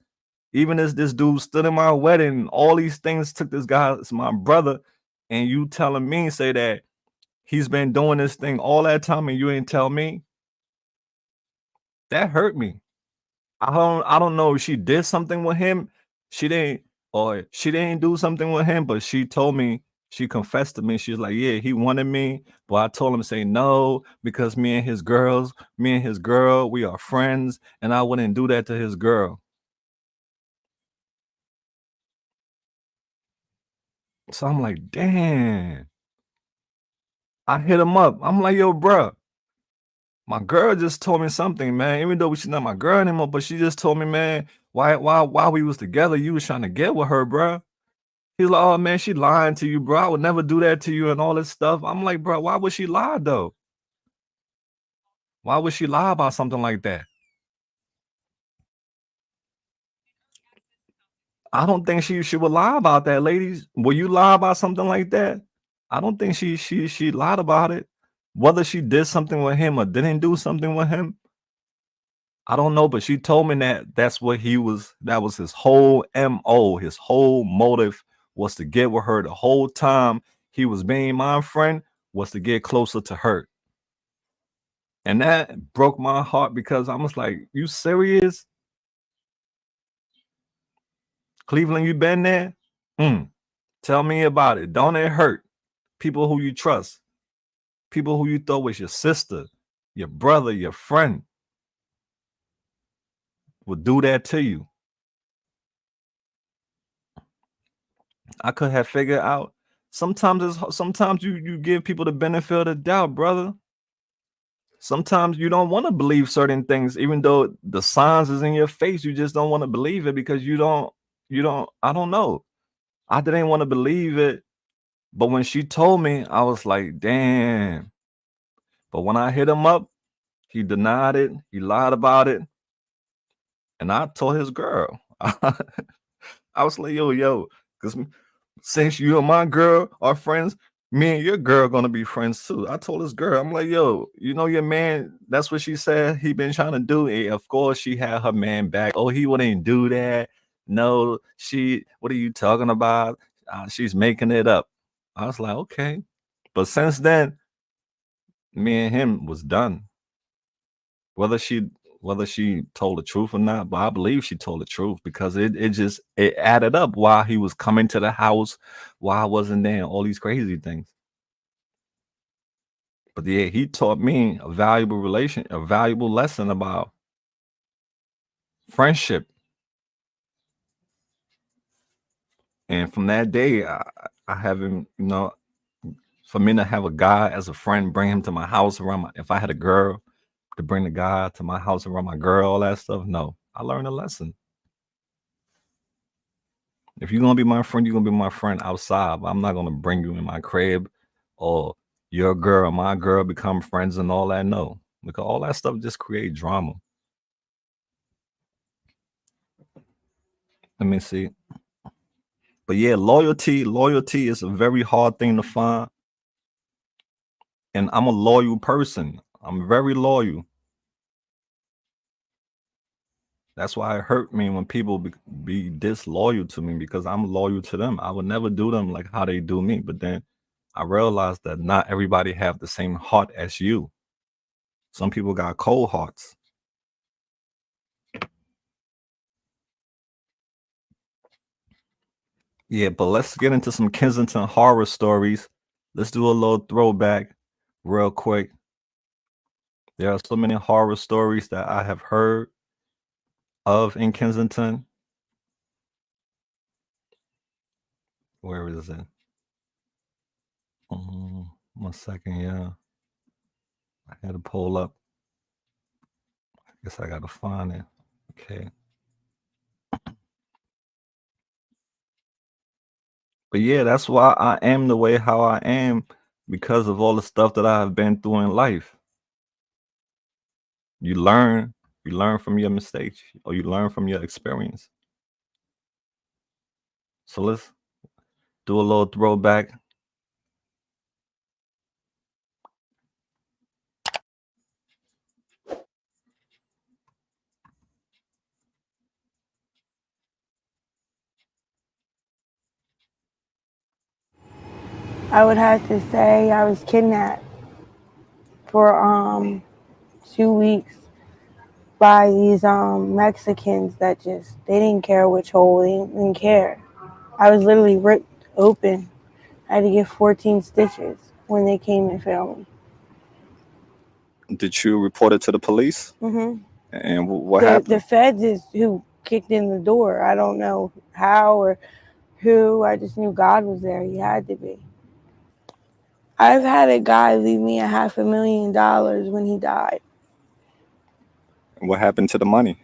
even as this dude stood in my wedding, all these things took this guy as my brother, and you telling me say that he's been doing this thing all that time and you ain't tell me?" That hurt me. I don't know if she did something with him. She didn't or she didn't do something with him, but she told me, she confessed to me. She's like, "Yeah, he wanted me, but I told him to say no because me and his girl, we are friends, and I wouldn't do that to his girl." So I'm like, "Damn." I hit him up. I'm like, "Yo, bruh, my girl just told me something, man. Even though she's not my girl anymore, but she just told me, man, why we was together, you was trying to get with her, bruh." He's like, "Oh, man, she lying to you, bro. I would never do that to you," and all this stuff. I'm like, "Bro, why would she lie though? Why would she lie about something like that?" I don't think she would lie about that, ladies. Will you lie about something like that? I don't think she lied about it. Whether she did something with him or didn't do something with him, I don't know, but she told me that that was his whole MO, his whole motive was to get with her the whole time he was being my friend was to get closer to her. And that broke my heart because I was like, "You serious? Cleveland, you been there? Mm, tell me about it. Don't it hurt? People who you trust, people who you thought was your sister, your brother, your friend would do that to you." I could have figured out. Sometimes you give people the benefit of the doubt, brother. Sometimes you don't want to believe certain things, even though the signs is in your face. You just don't want to believe it because you don't. I don't know. I didn't want to believe it. But when she told me, I was like, "Damn." But when I hit him up, he denied it. He lied about it. And I told his girl. I was like, yo, because since you and my girl are friends, me and your girl gonna be friends too. I told his girl, I'm like, "Yo, you know your man, that's what she said he been trying to do." And of course, she had her man back. "Oh, he wouldn't do that. No, what are you talking about? She's making it up." I was like, "Okay." But since then, me and him was done. Whether she whether she told the truth or not, but I believe she told the truth because it added up while he was coming to the house, why I wasn't there, and all these crazy things. But yeah, he taught me a valuable lesson about friendship. And from that day, I haven't, for me to have a guy as a friend, bring him to my house around if I had a girl to bring the guy to my house around my girl, all that stuff. No, I learned a lesson. If you're gonna be my friend, you're gonna be my friend outside. But I'm not gonna bring you in my crib or your girl, my girl become friends and all that. No. Because all that stuff just create drama. Let me see. But yeah, loyalty is a very hard thing to find. And I'm a loyal person. I'm very loyal. That's why it hurt me when people be disloyal to me because I'm loyal to them. I would never do them like how they do me. But then I realized that not everybody have the same heart as you. Some people got cold hearts. Yeah, but let's get into some Kensington horror stories. Let's do a little throwback real quick. There are so many horror stories that I have heard of in Kensington. Where is it? 1 second, yeah. I had to pull up. I guess I gotta find it. Okay. But yeah, that's why I am the way how I am because of all the stuff that I have been through in life. You learn from your mistakes, or you learn from your experience. So let's do a little throwback. I would have to say I was kidnapped for 2 weeks by these Mexicans that just they didn't care which hole, they didn't care. I was literally ripped open. I had to get 14 stitches when they came and found me. Did you report it to the police? Mm-hmm. And what The happened? feds is who kicked in the door. I don't know how or who. I just knew God was there. He had to be. I've had a guy leave me $500,000 when he died. What happened to the money?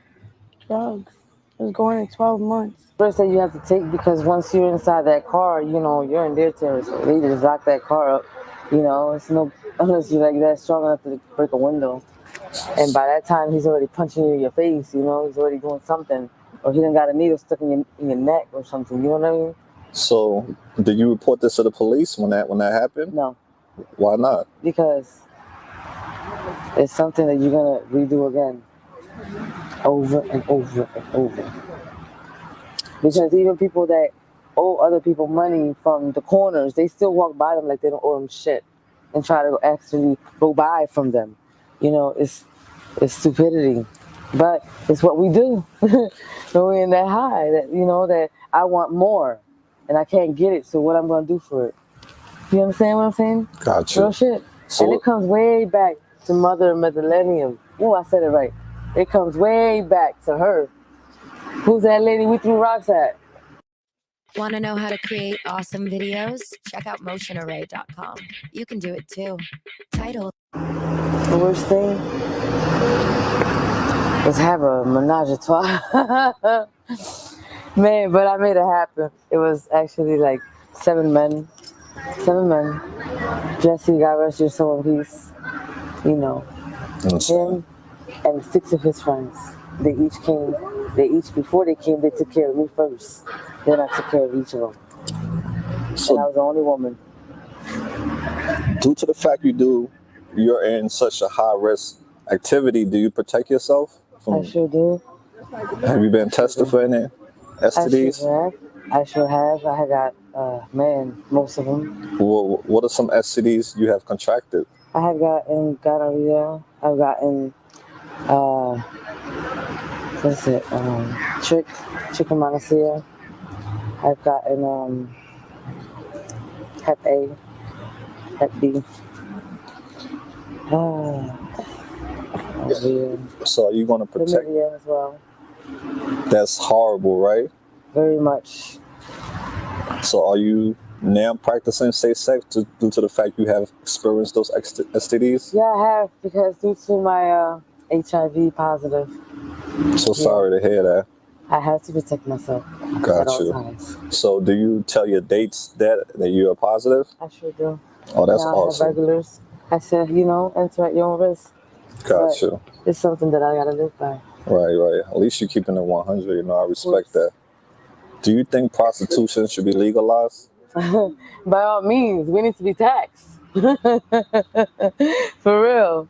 Drugs. It was going in 12 months. First that you have to take, because once you're inside that car, you know, you're in their territory. They just lock that car up. You know, it's no, unless you're like that strong enough to break a window. And by that time, he's already punching you in your face, you know, he's already doing something. Or he done got a needle stuck in your neck or something, you know what I mean? So, did you report this to the police when that happened? No. Why not? Because it's something that you're going to redo again. Over and over and over. Because even people that owe other people money from the corners, they still walk by them like they don't owe them shit and try to actually go buy from them. You know, it's stupidity. But it's what we do. When we're in that high, that, you know, that I want more and I can't get it, so what I'm going to do for it. You understand what I'm saying? Gotcha. Real shit. So, and it comes way back to Mother Millennium. Oh, I said it right. It comes way back to her. Who's that lady we threw rocks at? Want to know how to create awesome videos? Check out motionarray.com. You can do it too. Title. The worst thing was have a menage a trois. Man, but I made it happen. It was actually like 7 men. 7 men. Jesse, God rest your soul in peace. You know, him and 6 of his friends. They each came. Before they came, they took care of me first. Then I took care of each of them. So, and I was the only woman. Due to the fact you're in such a high risk activity, do you protect yourself? I sure do. Have you been tested for any STDs? I sure have. I got, most of them. What are some STDs you have contracted? I have gotten gonorrhea. I've gotten, trichomoniasis. I've gotten Hep A, Hep B. So are you going to protect? Chlamydia as well. That's horrible, right? Very much. So are you now practicing safe sex due to the fact you have experienced those STDs? Yeah, I have, because due to my HIV positive. So sorry to hear that. I have to protect myself at all times. So do you tell your dates that you are positive? I sure do. Oh, that's awesome. I have regulars. I said, enter at your own risk. Gotcha. It's something that I gotta live by. Right. At least you're keeping it 100. I respect that. Do you think prostitution should be legalized? By all means, we need to be taxed. For real.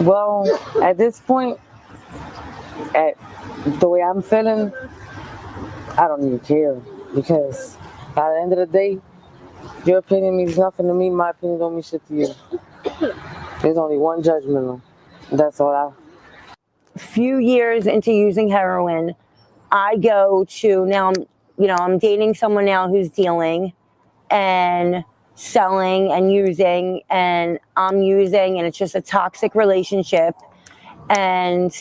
Well, at this point, at the way I'm feeling, I don't even care, because by the end of the day, your opinion means nothing to me. My opinion don't mean shit to you. There's only one judgment. That's all. A few years into using heroin, I go to now. I'm dating someone now who's dealing and selling and using, and I'm using, and it's just a toxic relationship. And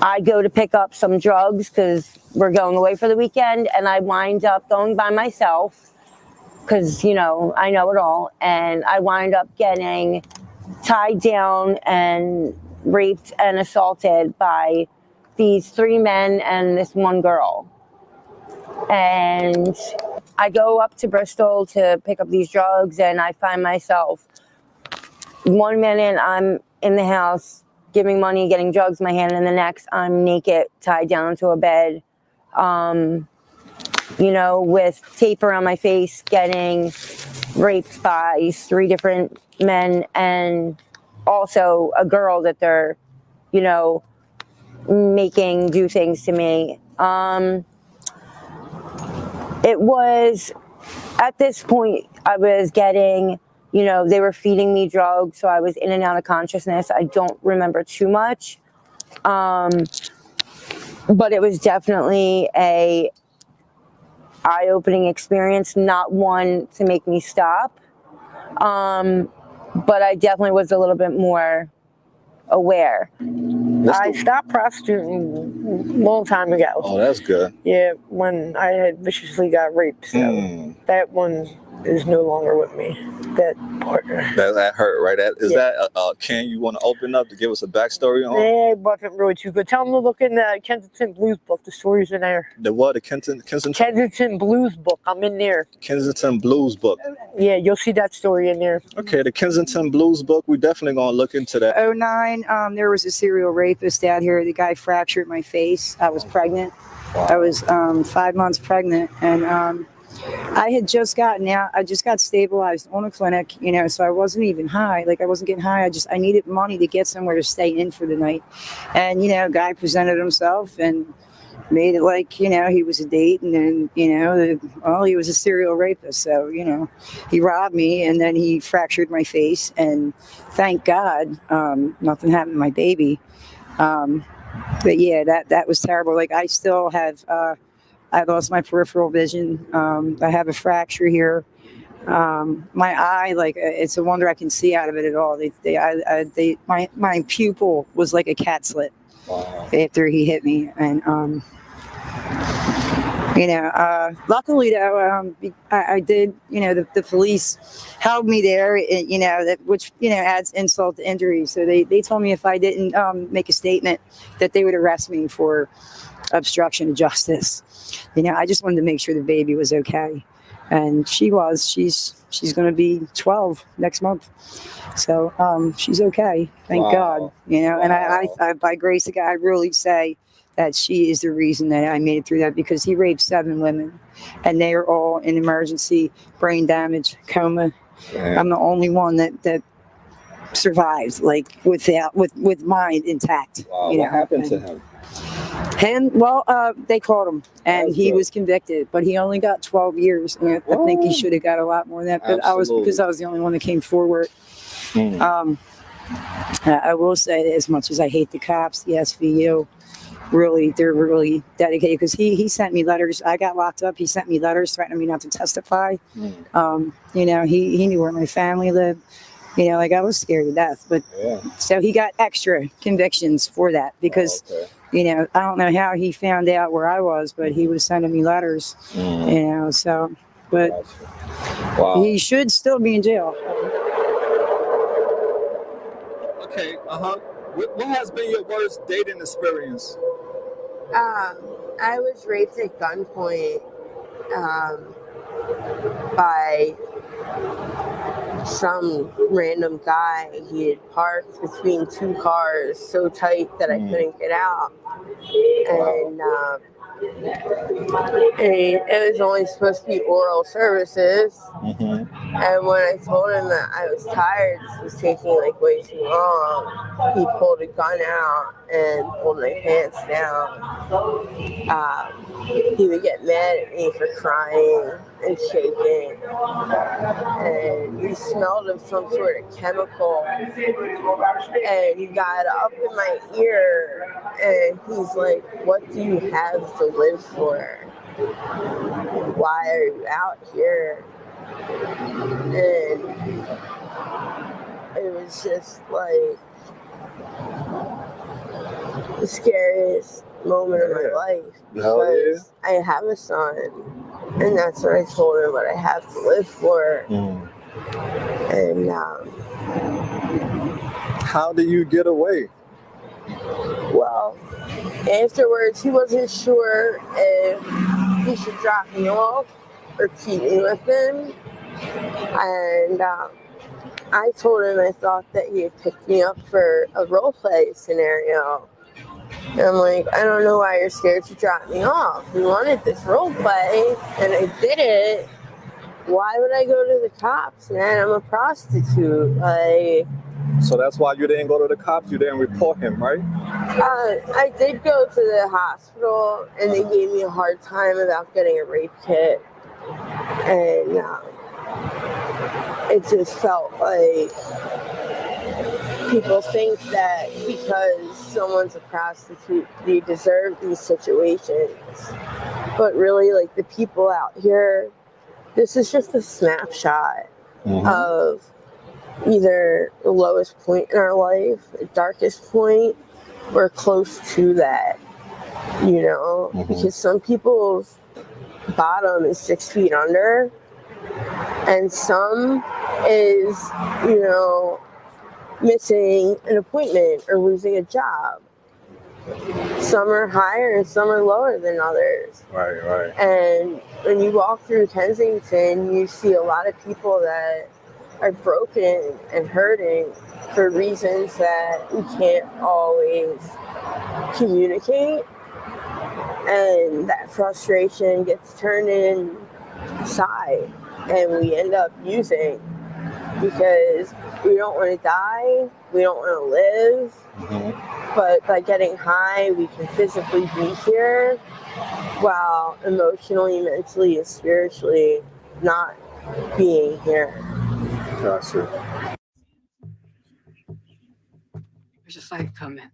I go to pick up some drugs because we're going away for the weekend, and I wind up going by myself because, I know it all. And I wind up getting tied down and raped and assaulted by these 3 men and this one girl. And I go up to Bristol to pick up these drugs, and I find myself, one minute I'm in the house giving money, getting drugs in my hand, and the next I'm naked, tied down to a bed, with tape around my face, getting raped by 3 different men, and also a girl that they're, making do things to me. It was, at this point, I was getting, they were feeding me drugs, so I was in and out of consciousness. I don't remember too much. But it was definitely a eye-opening experience, not one to make me stop. But I definitely was a little bit more aware. I stopped prostituting a long time ago. Oh, that's good. Yeah, when I had viciously got raped. So that one is no longer with me. That partner. That hurt, right? Is Yeah. that Ken, you want to open up to give us a backstory on? Yeah, it wasn't really too good. Tell them to look in the Kensington Blues book. The story's in there. The what? The Kensington Blues book. I'm in there. Kensington Blues book. Yeah, you'll see that story in there. Okay, the Kensington Blues book. We definitely gonna look into that. 2009, there was a serial rapist out here. The guy fractured my face. I was pregnant. Wow. I was 5 months pregnant, and I had just gotten out. I just got stabilized on a clinic, so I wasn't even high. Like, I wasn't getting high. I needed money to get somewhere to stay in for the night. And, guy presented himself and made it like, he was a date. And then, he was a serial rapist. So, he robbed me, and then he fractured my face. And thank God, nothing happened to my baby. But yeah, that was terrible. Like, I still have, I lost my peripheral vision. I have a fracture here. My eye, like, it's a wonder I can see out of it at all. My pupil was like a cat slit. Wow. After he hit me. And, luckily though, I did, the police held me there, which, adds insult to injury. So they told me if I didn't make a statement that they would arrest me for obstruction of justice. I just wanted to make sure the baby was okay. And she was. She's going to be 12 next month. So she's okay. Thank God. And I, by grace of God, I really say that she is the reason that I made it through that, because he raped 7 women and they are all in emergency brain damage, coma. Damn. I'm the only one that survived, like, with mind intact. Wow. What happened to him? They caught him, and he was convicted, but he only got 12 years. And I think he should have got a lot more than that. But because I was the only one that came forward. I will say that as much as I hate the cops, the SVU, they're really dedicated, because he sent me letters. I got locked up. He sent me letters threatening me not to testify. He knew where my family lived. Like, I was scared to death. But so he got extra convictions for that, because. Okay. I don't know how he found out where I was, but he was sending me letters, so, but wow. He should still be in jail. Okay, what has been your worst dating experience? I was raped at gunpoint by some random guy. He had parked between 2 cars so tight that I couldn't get out. And it was only supposed to be oral services. And when I told him that I was tired, this was taking like way too long, he pulled a gun out and pulled my pants down. He would get mad at me for crying and shaking, and he smelled of some sort of chemical, and he got up in my ear and he's like, "What do you have to live for? Why are you out here?" And it was just like the scariest moment of my life, because I have a son, and that's what I told him, what I have to live for. And how do you get away? Well, afterwards, he wasn't sure if he should drop me off or keep me with him, and I told him I thought that he had picked me up for a role play scenario. And I'm like, I don't know why you're scared to drop me off. We wanted this role play, and I did it. Why would I go to the cops, man? I'm a prostitute. Like, So that's why you didn't go to the cops. You didn't report him, right? I did go to the hospital, and they gave me a hard time about getting a rape kit. And it just felt like people think that because someone's a prostitute, they deserve these situations. But really, like, the people out here, this is just a snapshot of either the lowest point in our life, the darkest point, or close to that, you know? Because some people's bottom is 6 feet under, and some is, you know, missing an appointment or losing a job. Some are higher and some are lower than others. Right. And when you walk through Kensington, you see a lot of people that are broken and hurting for reasons that we can't always communicate. And that frustration gets turned inside, and we end up using, because we don't want to die, we don't want to live, but by getting high, we can physically be here, while emotionally, mentally, and spiritually not being here. Gotcha. There's a fight coming.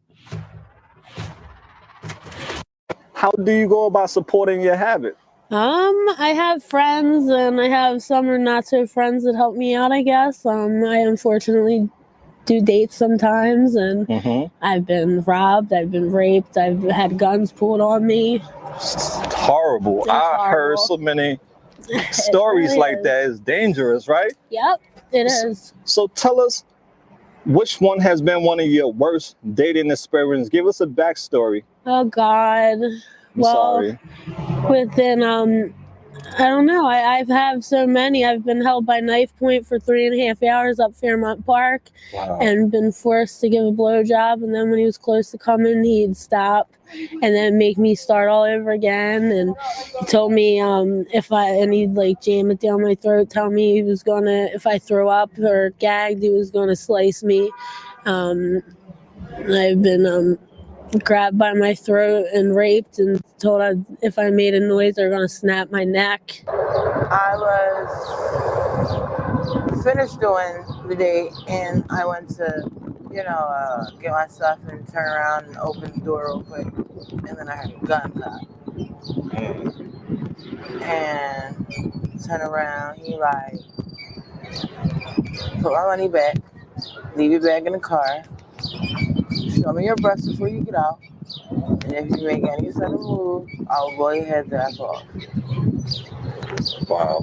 How do you go about supporting your habit? I have friends, and I have some are not so friends that help me out, I guess. I unfortunately do dates sometimes, and I've been robbed, I've been raped, I've had guns pulled on me. It's horrible. I heard so many stories really like that. It's dangerous, right? Yep, it is. So tell us, which one has been one of your worst dating experiences? Give us a backstory. Oh God. I'm sorry. Within I don't know. I've had so many. I've been held by knife point for 3.5 hours up Fairmont Park, and been forced to give a blowjob. And then when he was close to coming, he'd stop and then make me start all over again. And he told me he'd like jam it down my throat, tell me he was gonna, if I throw up or gagged, he was gonna slice me. I've been grabbed by my throat and raped, and told if I made a noise, they're gonna snap my neck. I was finished doing the date, and I went to, get my stuff and turn around and open the door real quick, and then I heard a gunshot. And turn around, he like, put my money back, leave your bag in the car, show me your breasts before you get out, and if you make any sudden move, I'll blow your head back off. Wow.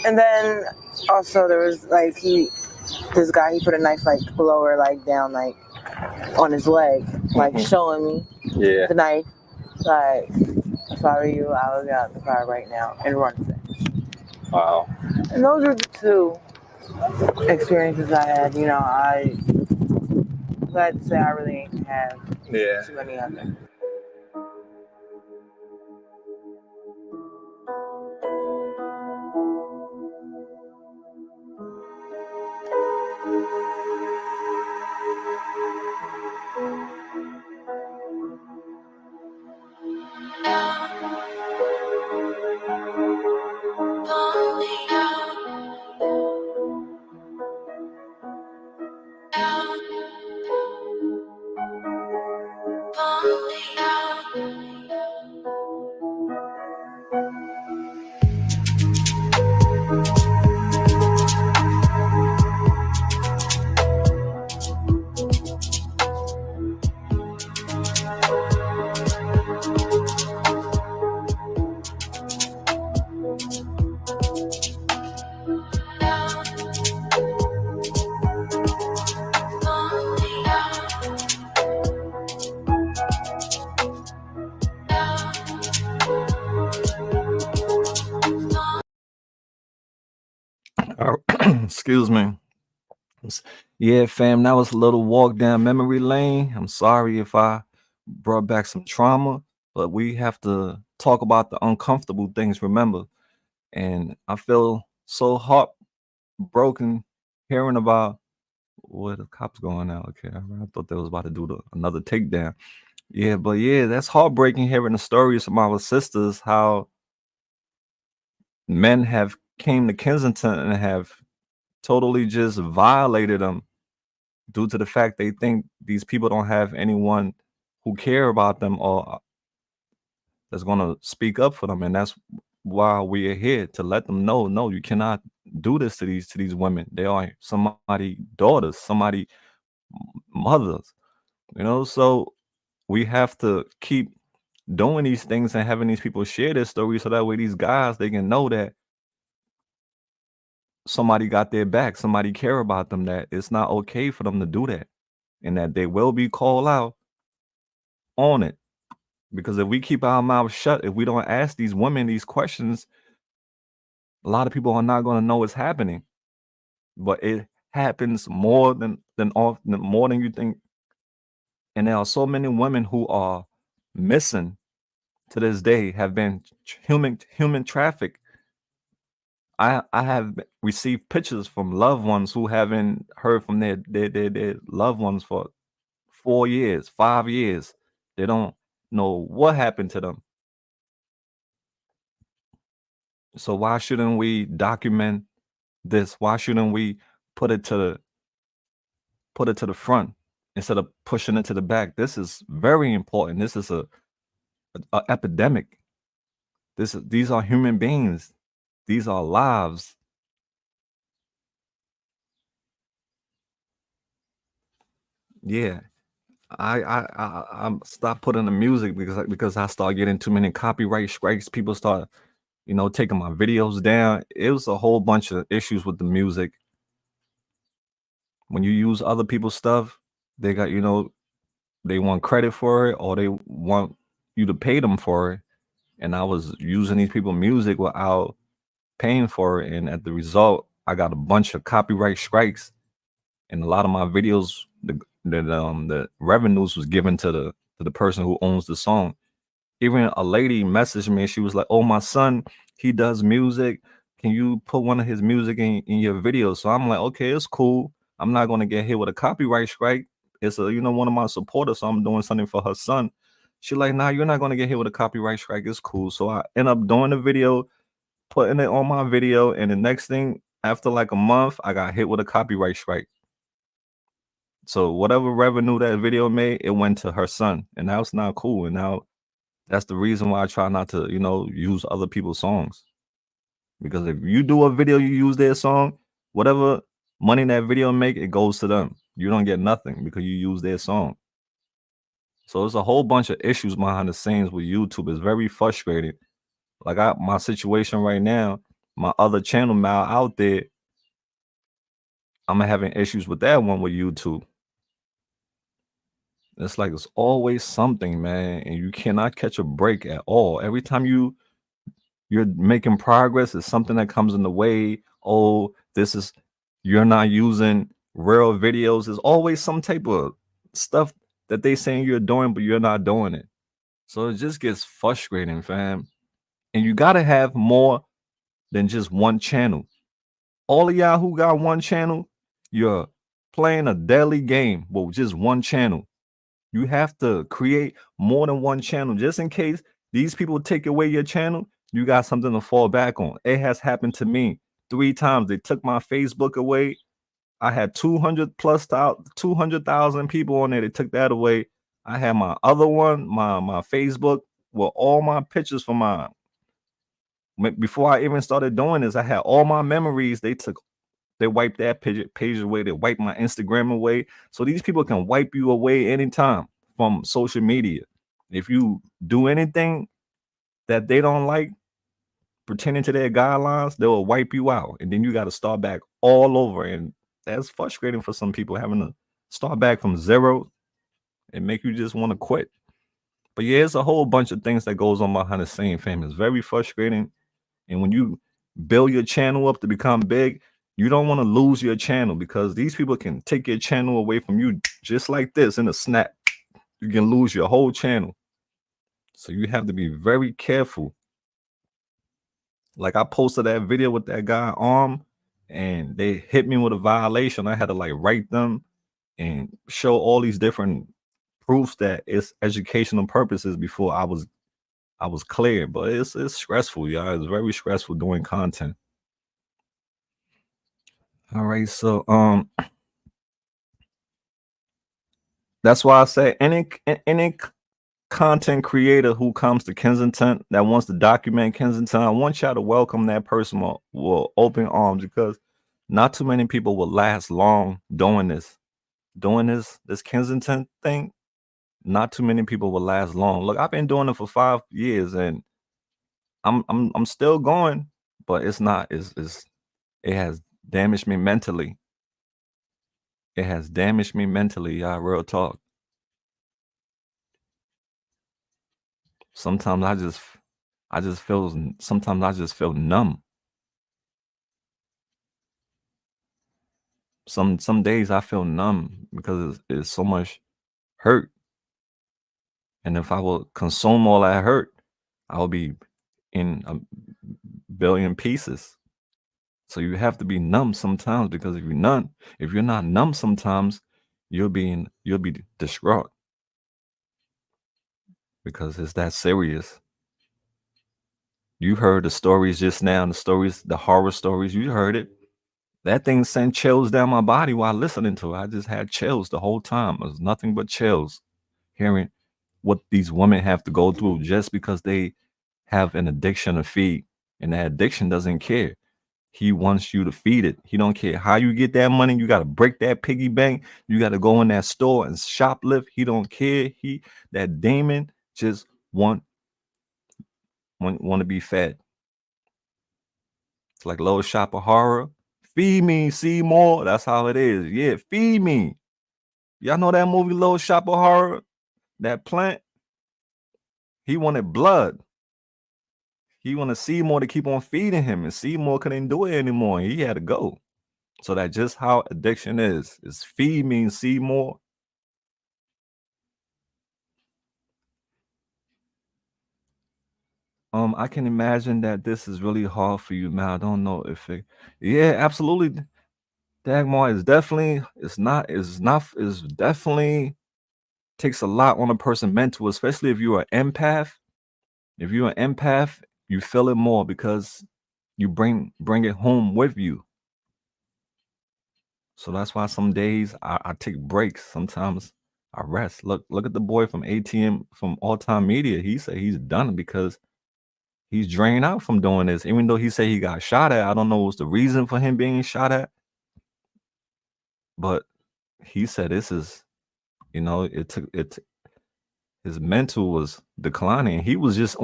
And then also there was like this guy, he put a knife like below her, like down, like on his leg, like showing me the knife. Like, if I were you, I would get out the car right now and run fast. Wow. And those were the two experiences I had. I'm glad to say I really ain't have too many other. Only Excuse me. Yeah, fam, that was a little walk down memory lane. I'm sorry if I brought back some trauma, but we have to talk about the uncomfortable things, remember. And I feel so heartbroken hearing about where the cops going now. Okay, I thought they was about to do another takedown. Yeah, but yeah, that's heartbreaking hearing the stories from our sisters, how men have came to Kensington and have totally just violated them due to the fact they think these people don't have anyone who care about them or that's going to speak up for them. And that's why we are here to let them know, no, you cannot do this to these women. They are somebody daughters, somebody mothers, so we have to keep doing these things and having these people share their stories so that way these guys, they can know that somebody got their back, somebody care about them, that it's not okay for them to do that, and that they will be called out on it. Because if we keep our mouths shut, if we don't ask these women these questions, a lot of people are not going to know what's happening. But it happens more than often, more than you think. And there are so many women who are missing to this day, have been human trafficked. I have received pictures from loved ones who haven't heard from their loved ones for 4 years, 5 years. They don't know what happened to them. So why shouldn't we document this? Why shouldn't we put it to the front instead of pushing it to the back? This is very important. This is a epidemic. These are human beings. These are lives. Yeah. I'm stop putting the music because I start getting too many copyright strikes. People start, taking my videos down. It was a whole bunch of issues with the music. When you use other people's stuff, they got, they want credit for it or they want you to pay them for it. And I was using these people's music without paying for it. And at the result, I got a bunch of copyright strikes. And a lot of my videos, the revenues was given to the person who owns the song. Even a lady messaged me and she was like, "Oh, my son, he does music. Can you put one of his music in your video?" So I'm like, okay, it's cool. I'm not gonna get hit with a copyright strike. It's one of my supporters, so I'm doing something for her son. She like, "Nah, you're not gonna get hit with a copyright strike. It's cool." So I end up doing the video, putting it on my video, and the next thing, after like a month, I got hit with a copyright strike. So whatever revenue that video made, it went to her son, and that was not cool. And now that's the reason why I try not to, use other people's songs. Because if you do a video, you use their song, whatever money that video make, it goes to them. You don't get nothing because you use their song. So there's a whole bunch of issues behind the scenes with YouTube. It's very frustrating. Like my situation right now, my other channel now out there, I'm having issues with that one with YouTube. It's like it's always something, man, and you cannot catch a break at all. Every time you're making progress, it's something that comes in the way. Oh, you're not using real videos. There's always some type of stuff that they saying you're doing, but you're not doing it. So it just gets frustrating, fam. And you gotta have more than just one channel. All of y'all who got one channel, you're playing a deadly game with just one channel. You have to create more than one channel just in case these people take away your channel. You got something to fall back on. It has happened to me 3 times. They took my Facebook away. I had 200,000 people on there. They took that away. I had my other one, my Facebook, with all my pictures from mine. Before I even started doing this, I had all my memories. They wiped that page away. They wiped my Instagram away. So these people can wipe you away anytime from social media. If you do anything that they don't like, pretending to their guidelines, they will wipe you out. And then you got to start back all over. And that's frustrating for some people, having to start back from zero and make you just want to quit. But yeah, it's a whole bunch of things that goes on behind the scene, fam. It's very frustrating. And when you build your channel up to become big, You don't want to lose your channel because these people can take your channel away from you just like this in a snap. You can lose your whole channel. So you have to be very careful. Like I posted that video with that guy arm and they hit me with a violation. I had to like write them and show all these different proofs that it's educational purposes before I was clear. But it's stressful, y'all. It's very stressful doing content. All right, so that's why I say any content creator who comes to Kensington that wants to document Kensington, I want y'all to welcome that person with open arms because not too many people will last long doing this Kensington thing. Not too many people will last long. Look, I've been doing it for 5 years and I'm still going, but it's not. It has damaged me mentally. It has damaged me mentally, y'all. Real talk. Sometimes I just feel numb. Some days I feel numb because it's so much hurt. And if I will consume all that hurt, I'll be in a billion pieces. So you have to be numb sometimes because if you're not numb sometimes, you'll be distraught because it's that serious. You heard the stories just now, the horror stories, you heard it. That thing sent chills down my body while listening to it. I just had chills the whole time. It was nothing but chills hearing what these women have to go through just because they have an addiction to feed. And that addiction doesn't care. He wants you to feed it. He don't care how you get that money. You got to break that piggy bank. You got to go in that store and shoplift. He don't care. That demon just want to be fed. It's like Little Shop of Horror. Feed me, see more. That's how it is. Yeah, feed me. Y'all know that movie Little Shop of Horror? That plant? He wanted blood. He wanted Seymour to keep on feeding him, and Seymour couldn't do it anymore. He had to go. So that's just how addiction is. It's feed me and see more. I can imagine that this is really hard for you, man. I don't know if it, yeah, absolutely. Dagmar is definitely, it's definitely takes a lot on a person mental, especially if you're an empath. If you're an empath, you feel it more because you bring it home with you. So that's why some days I take breaks. Sometimes I rest. Look at the boy from ATM from All Time Media. He said he's done because he's drained out from doing this. Even though he said he got shot at, I don't know what's the reason for him being shot at. But he said this is, his mental was declining. He was just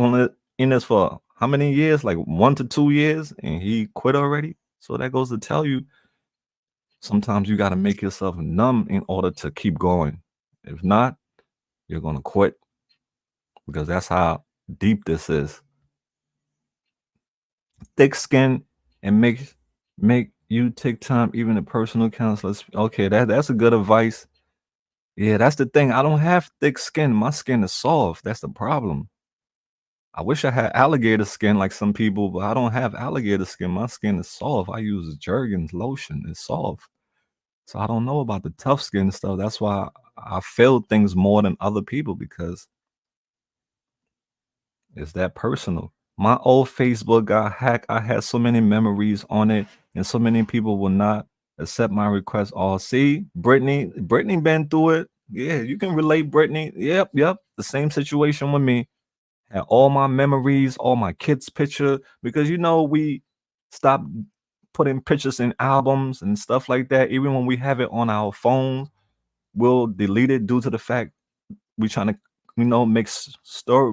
in this for how many years? Like 1 to 2 years, and he quit already. So that goes to tell you, sometimes you got to make yourself numb in order to keep going. If not, you're going to quit because that's how deep this is. Thick skin and make you take time, even the personal counselors. Okay, that's a good advice. Yeah, that's the thing. I don't have thick skin. My skin is soft. That's the problem. I wish I had alligator skin like some people, but I don't have alligator skin. My skin is soft. I use Jergens lotion. It's soft. So I don't know about the tough skin stuff. That's why I feel things more than other people because it's that personal. My old Facebook got hacked. I had so many memories on it, and so many people will not accept my request. Oh, see, Brittany been through it. Yeah, you can relate, Brittany. Yep. The same situation with me. Had all my memories, all my kids' picture, because we stopped putting pictures in albums and stuff like that. Even when we have it on our phones, we'll delete it due to the fact we're trying to,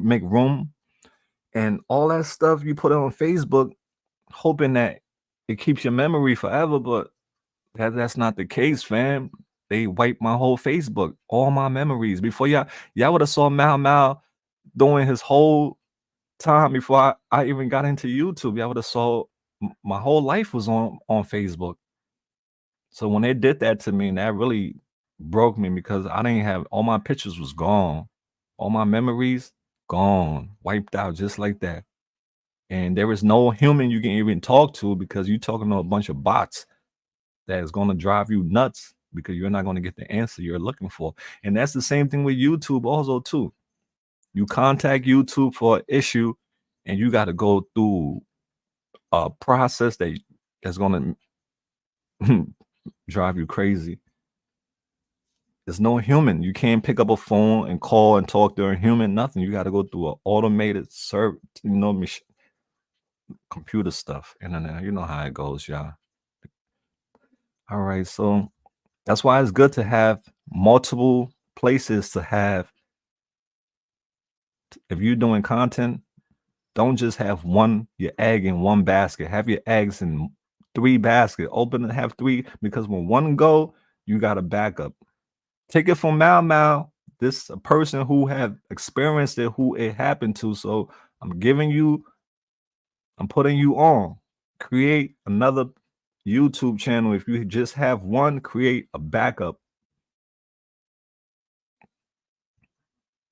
make room. And all that stuff you put on Facebook, hoping that it keeps your memory forever, but that's not the case, fam. They wiped my whole Facebook, all my memories. Before y'all would have saw Mal doing his whole time before I even got into YouTube. Y'all would have saw my whole life was on Facebook. So when they did that to me, and that really broke me because I didn't have all my pictures was gone. All my memories gone, wiped out just like that. And there is no human you can even talk to because you're talking to a bunch of bots that is going to drive you nuts because you're not going to get the answer you're looking for. And that's the same thing with YouTube also too. You contact YouTube for an issue and you got to go through a process that's going to drive you crazy. There's no human. You can't pick up a phone and call and talk to a human, nothing. You got to go through an automated server, computer stuff, internet. You know how it goes, y'all. All right, so that's why it's good to have multiple places to have. If you're doing content, don't just have your egg in one basket. Have your eggs in 3 baskets. Open and have 3 because when one go, you got a backup. Take it from Mal. This a person who have experienced it, who it happened to. So I'm putting you on. Create another YouTube channel. If you just have one, create a backup.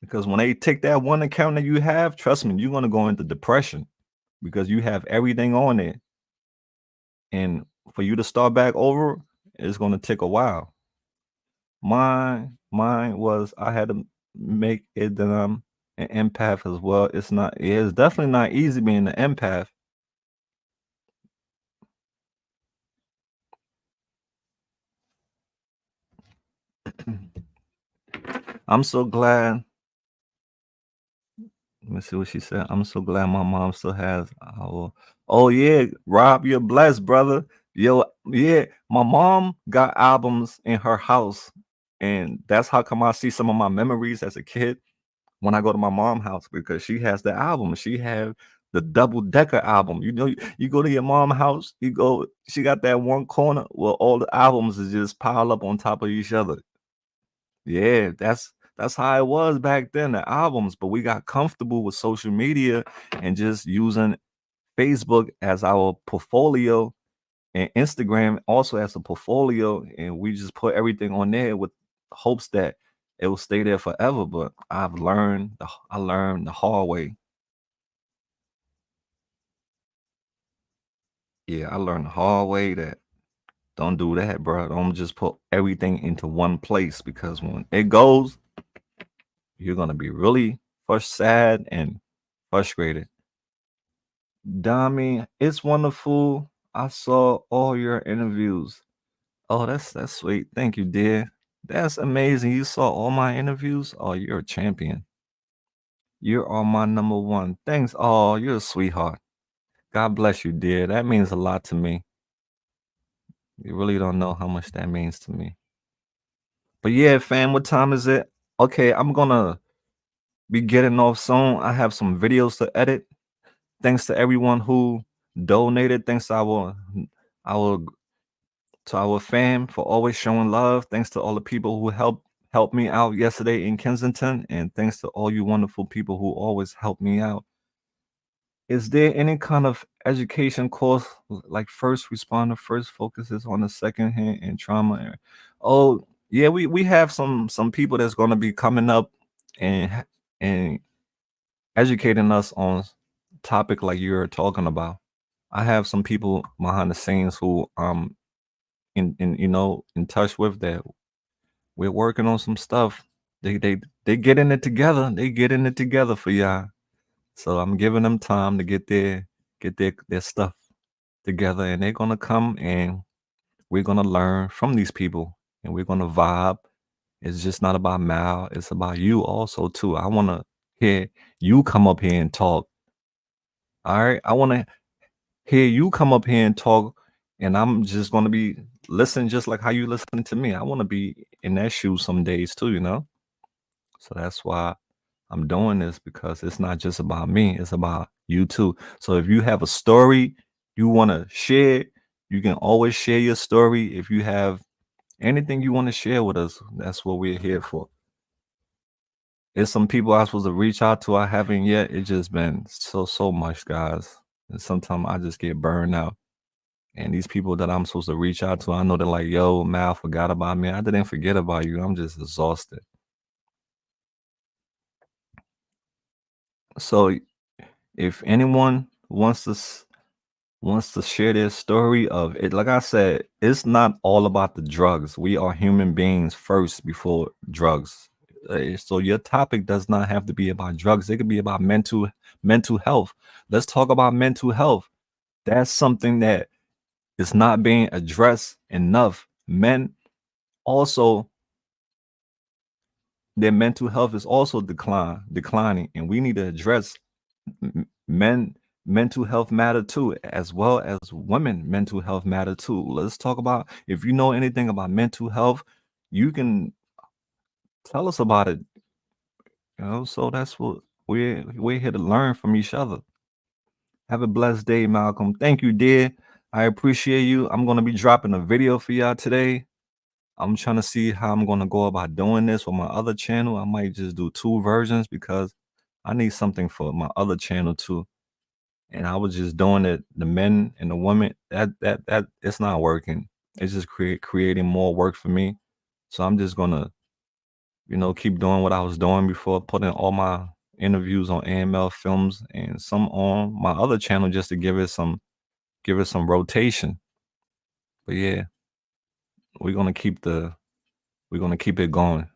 Because when they take that one account that you have, trust me, you're going to go into depression because you have everything on it. And for you to start back over, it's going to take a while. Mine was I had to make it that I'm an empath as well. It's definitely not easy being an empath. I'm so glad. Let me see what she said. I'm so glad my mom still has our. Oh yeah, Rob, you're blessed, brother. Yo, yeah, my mom got albums in her house, and that's how come I see some of my memories as a kid when I go to my mom's house because she has the album. She have the double decker album. You know, you go to your mom's house, she got that one corner where all the albums is just piled up on top of each other. Yeah, that's how it was back then, the albums. But we got comfortable with social media and just using Facebook as our portfolio and Instagram also as a portfolio, and we just put everything on there with hopes that it will stay there forever. But I learned the hard way. Yeah, I learned the hard way that don't do that, bro. Don't just put everything into one place because when it goes, you're gonna be really first sad and frustrated. Dami, it's wonderful. I saw all your interviews. Oh, that's sweet. Thank you, dear. That's amazing. You saw all my interviews. Oh, you're a champion. You are my number one. Thanks. Oh, you're a sweetheart. God bless you, dear. That means a lot to me. You really don't know how much that means to me. But yeah, fam, what time is it? Okay, I'm gonna be getting off soon. I have some videos to edit. Thanks to everyone who donated. Thanks to our to our fam for always showing love. Thanks to all the people who helped me out yesterday in Kensington, and thanks to all you wonderful people who always help me out. Is there any kind of education course like first responder, first focuses on the second hand and trauma? Oh yeah, we have some people that's going to be coming up and educating us on topic like you're talking about. I have some people behind the scenes who in touch with that. We're working on some stuff. They getting it together. They getting it together for y'all. So I'm giving them time to get their stuff together, and they're gonna come and we're gonna learn from these people, and we're gonna vibe. It's just not about Mal. It's about you also too. I want to hear you come up here and talk. All right. I want to hear you come up here and talk, and I'm just gonna be listening just like how you listen to me. I want to be in that shoe some days too, you know. So that's why I'm doing this because it's not just about me, it's about you too. So if you have a story you want to share, you can always share your story. If you have anything you want to share with us, that's what we're here for. There's some people I was supposed to reach out to, I haven't yet. It's just been so much, guys. And sometimes I just get burned out. And these people that I'm supposed to reach out to, I know they're like, yo, Mal forgot about me. I didn't forget about you. I'm just exhausted. So if anyone wants to share their story of it, like I said, it's not all about the drugs. We are human beings first before drugs. So your topic does not have to be about drugs. It could be about mental health. Let's talk about mental health. That's something that is not being addressed enough. Men also, their mental health is also declining, and we need to address men mental health matter too, as well as women mental health matter too. Let's talk about, if you know anything about mental health, you can tell us about it. So that's what we're here to learn from each other. Have a blessed day, Malcolm. Thank you, dear. I appreciate you. I'm gonna be dropping a video for y'all today. I'm trying to see how I'm gonna go about doing this with my other channel. I might just do 2 versions because I need something for my other channel too. And I was just doing it, the men and the women, that it's not working. It's just creating more work for me. So I'm just gonna, keep doing what I was doing before, putting all my interviews on AML Films and some on my other channel just to give it some rotation. But yeah, we're gonna keep it going.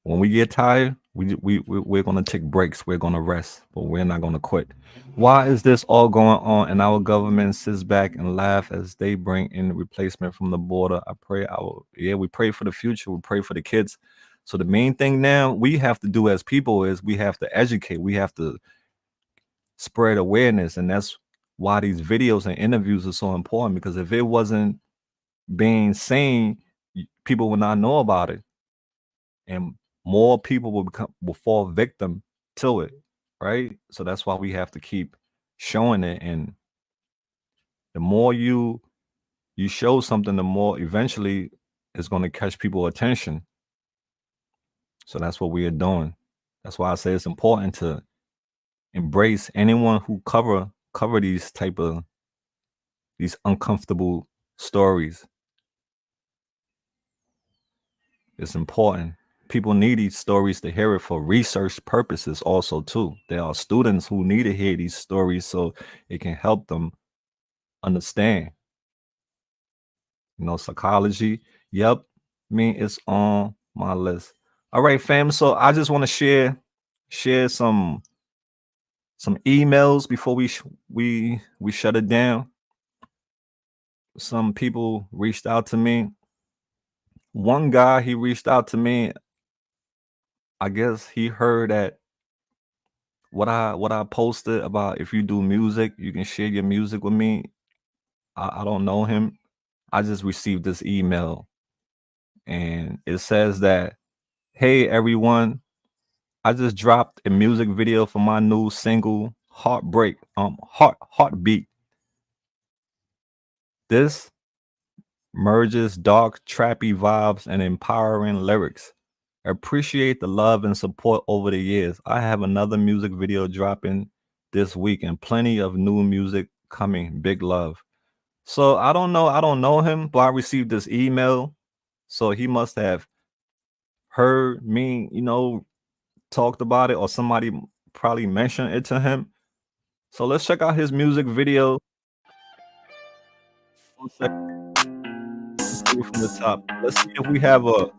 When we get tired, we're gonna take breaks. We're gonna rest, but we're not gonna quit. Why is this all going on? And our government sits back and laugh as they bring in replacement from the border. We pray for the future. We pray for the kids. So the main thing now we have to do as people is we have to educate. We have to spread awareness, and that's why these videos and interviews are so important. Because if it wasn't being seen, people would not know about it, and more people will fall victim to it, right? So that's why we have to keep showing it, and the more you show something, the more eventually it's going to catch people's attention. So that's what we are doing. That's why I say it's important to embrace anyone who cover these uncomfortable stories. It's important. People need these stories to hear it for research purposes also too. There are students who need to hear these stories so it can help them understand. Psychology. Yep. It's on my list. All right, fam. So I just want to share some emails before we shut it down. Some people reached out to me. One guy, he reached out to me. I guess he heard that what I posted about, if you do music, you can share your music with me. I don't know him. I just received this email, and it says that, hey everyone, I just dropped a music video for my new single, Heartbeat. This merges dark, trappy vibes and empowering lyrics. Appreciate the love and support over the years. I have another music video dropping this week and plenty of new music coming. Big love. So I don't know him, but I received this email. So he must have heard me, talked about it, or somebody probably mentioned it to him. So let's check out his music video. Let's do it from the top. Let's see if we have a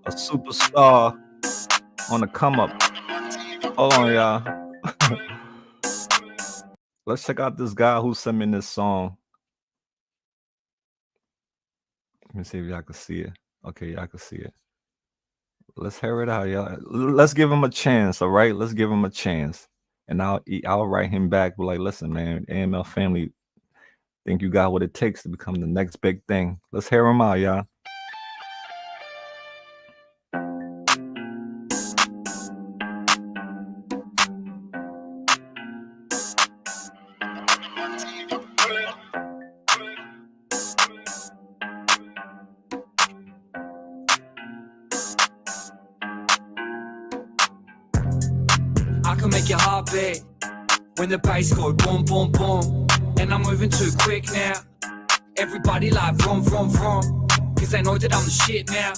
superstar on the come up. Hold on, y'all. Let's check out this guy who sent me this song. Let me see if y'all can see it. Okay, y'all can see it. Let's hear it out, y'all. Let's give him a chance, all right? Let's give him a chance. And I'll write him back, but like, listen, man, AML family, think you got what it takes to become the next big thing. Let's hear him out, y'all. I can make your heart beat when the bass go boom, boom, boom. and I'm moving too quick now. Everybody like vroom, vroom, vroom, cause they know that I'm the shit now.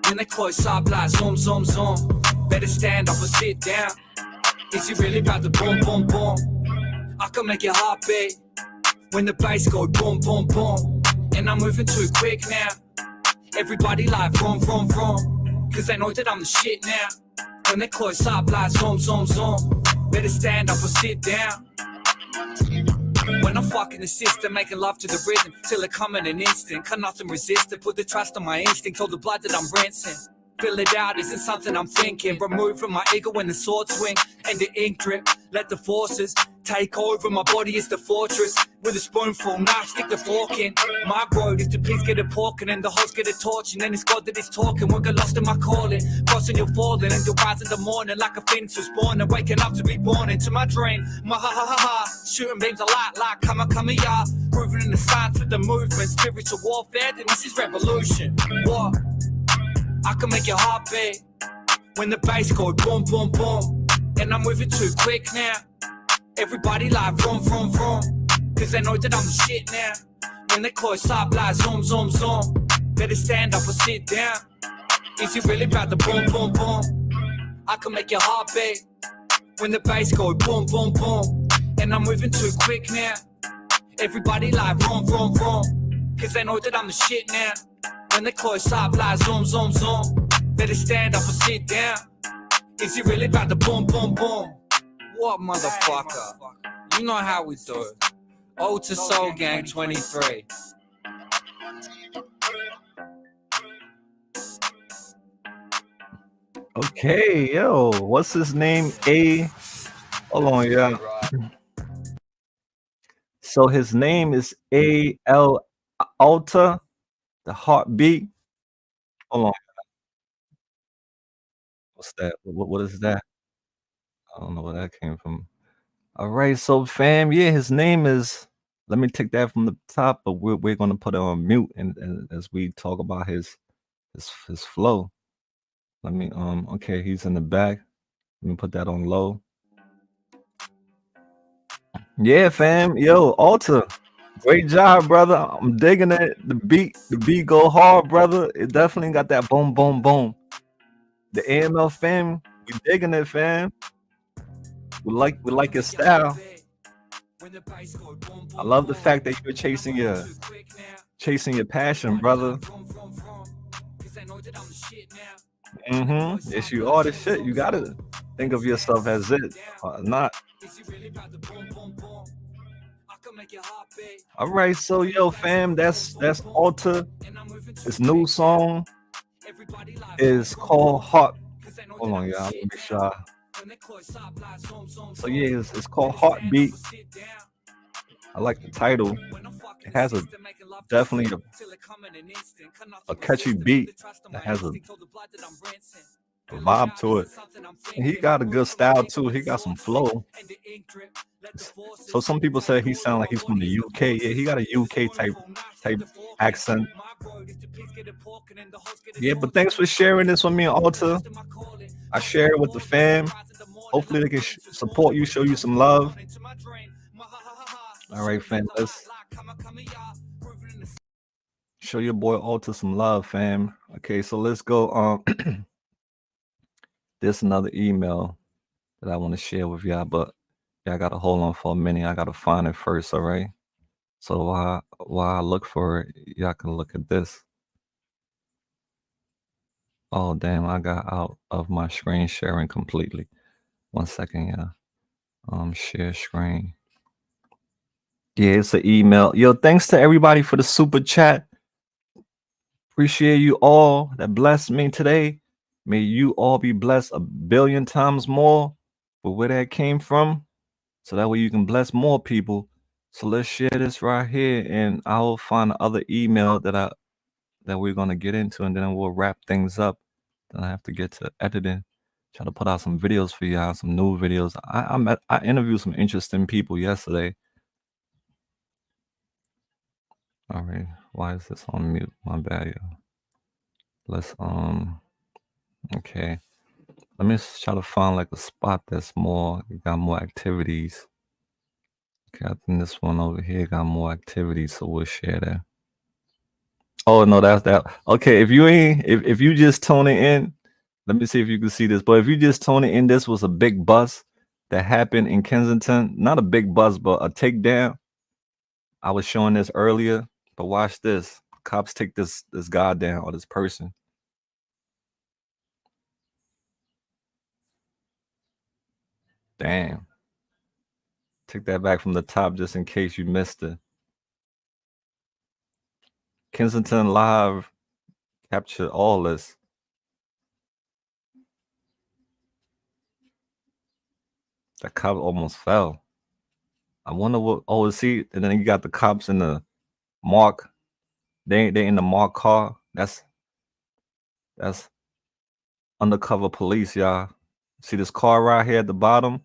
When they close up like zoom, zoom, zoom, better stand up or sit down. Is it really about the boom, boom, boom? I can make your heart beat when the bass go boom, boom, boom, and I'm moving too quick now. Everybody like vroom, vroom, vroom, cause they know that I'm the shit now. When they close up like zoom, zoom, zoom, better stand up or sit down. When I'm fucking the system, making love to the rhythm, till it come in an instant, can nothing resist it, put the trust on my instinct, all the blood that I'm rinsing. Fill it out, isn't something I'm thinking. Remove from my ego when the sword swing and the ink drip. Let the forces take over, my body is the fortress. With a spoonful, knife, stick the fork in. My road is the pigs get it porking and the host get it torching. And it's God that is talking, won't get lost in my calling. Crossing you're falling and you'll rise in the morning like a phoenix was born. And waking up to be born into my dream. My ha ha ha ha, shooting beams a lot like ya. Proving in the science with the movement. Spiritual warfare, then this is revolution. What? I can make your heart beat when the bass go boom, boom, boom, and I'm moving too quick now. Everybody like vroom, vroom, vroom, cause they know that I'm the shit now. When they close up like zoom, zoom, zoom, better stand up or sit down. Is it really about the boom, boom, boom? I can make your heart beat when the bass go boom, boom, boom, and I'm moving too quick now. Everybody like vroom, vroom, vroom, cause they know that I'm the shit now. When they close up like zoom, zoom, zoom, better stand up or sit down. Is it really about the boom, boom, boom? What motherfucker? You know how we do it. Old to Soul Gang 23. Okay, yo, what's his name? Hold on, yeah. So his name is A.L. Alta, the heartbeat. Hold on. What's that? What is that? I don't know where that came from. All right, so fam, yeah, his name is. Let me take that from the top, but we're gonna put it on mute and as we talk about his flow. Let me okay, he's in the back. Let me put that on low. Yeah, fam, yo, Alta, great job, brother. I'm digging it. The beat go hard, brother. It definitely got that boom, boom, boom. The AML fam, we digging it, fam. We like your style. I love the fact that you're chasing your passion, brother. Yes, you are the shit. You gotta think of yourself as it, not. All right, so yo, fam, that's Alta. His new song is called Heart. Hold on, y'all. Let me make sure. So yeah, it's called Heartbeat. I like the title. It has definitely a catchy beat that has a vibe to it. And he got a good style too. He got some flow. So some people say he sound like he's from the UK. Yeah, he got a UK type accent. Yeah, but thanks for sharing this with me, Alta. I share it with the fam. Hopefully they can support you, show you some love. All right, fam. Let's show your boy Alta some love, fam. Okay, so let's go. There's another email that I want to share with y'all, but y'all gotta hold on for a minute. I gotta find it first, all right? So while I look for it, y'all can look at this. Oh damn, I got out of my screen sharing completely. 1 second, yeah. Share screen. Yeah, it's an email. Yo, thanks to everybody for the super chat. Appreciate you all that blessed me today. May you all be blessed a billion times more for where that came from. So that way you can bless more people. So let's share this right here, and I'll find the other email that we're gonna get into, and then we'll wrap things up. Then I have to get to editing, try to put out some videos for y'all, some new videos. I interviewed some interesting people yesterday. All right, why is this on mute? My bad, y'all. Let's okay. Let me try to find like a spot that's got more activities. Okay, I think this one over here got more activity, so we'll share that. Oh no, that's that. Okay, if you just tuning in, let me see if you can see this. But if you just tuning in, this was a big bust that happened in Kensington. Not a big bust, but a takedown. I was showing this earlier, but watch this. Cops take this guy down, or this person. Damn. Take that back from the top just in case you missed it. Kensington Live captured all this. That cop almost fell. I wonder what. Oh, see, and then you got the cops in the mark. They in the marked car. That's undercover police, y'all. See this car right here at the bottom?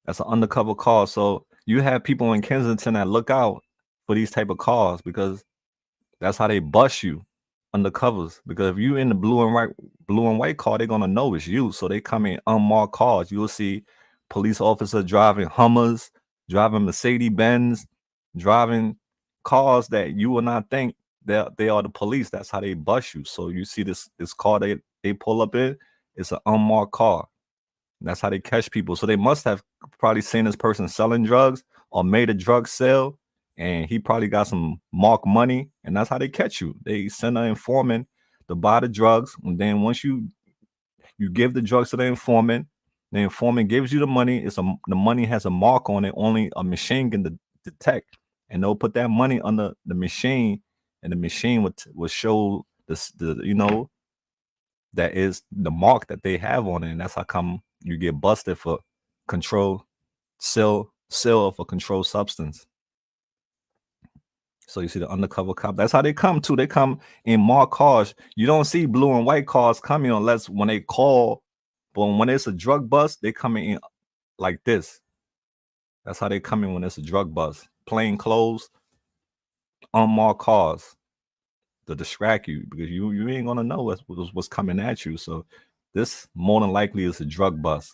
That's an undercover car. So you have people in Kensington that look out for these type of cars because that's how they bust you undercovers. Because if you in the blue and white car, they're gonna know it's you. So they come in unmarked cars. You'll see police officer driving Hummers, driving Mercedes Benz, driving cars that you will not think that they are the police. That's how they bust you. So you see this car they pull up in, it's an unmarked car. That's how they catch people. So they must have probably seen this person selling drugs or made a drug sale, and he probably got some marked money, and that's how they catch you. They send an informant to buy the drugs, and then once you give the drugs to the informant gives you the money. The money has a mark on it, only a machine can detect, and they'll put that money under the machine, and the machine would show the that is the mark that they have on it, and that's how come you get busted for sale of a controlled substance. So you see the undercover cop. That's how they come too. They come in marked cars. You don't see blue and white cars coming unless when they call. But when it's a drug bust, they coming in like this. That's how they come in when it's a drug bust. Plain clothes, unmarked cars to distract you because you ain't gonna know what's coming at you. So this more than likely is a drug bust.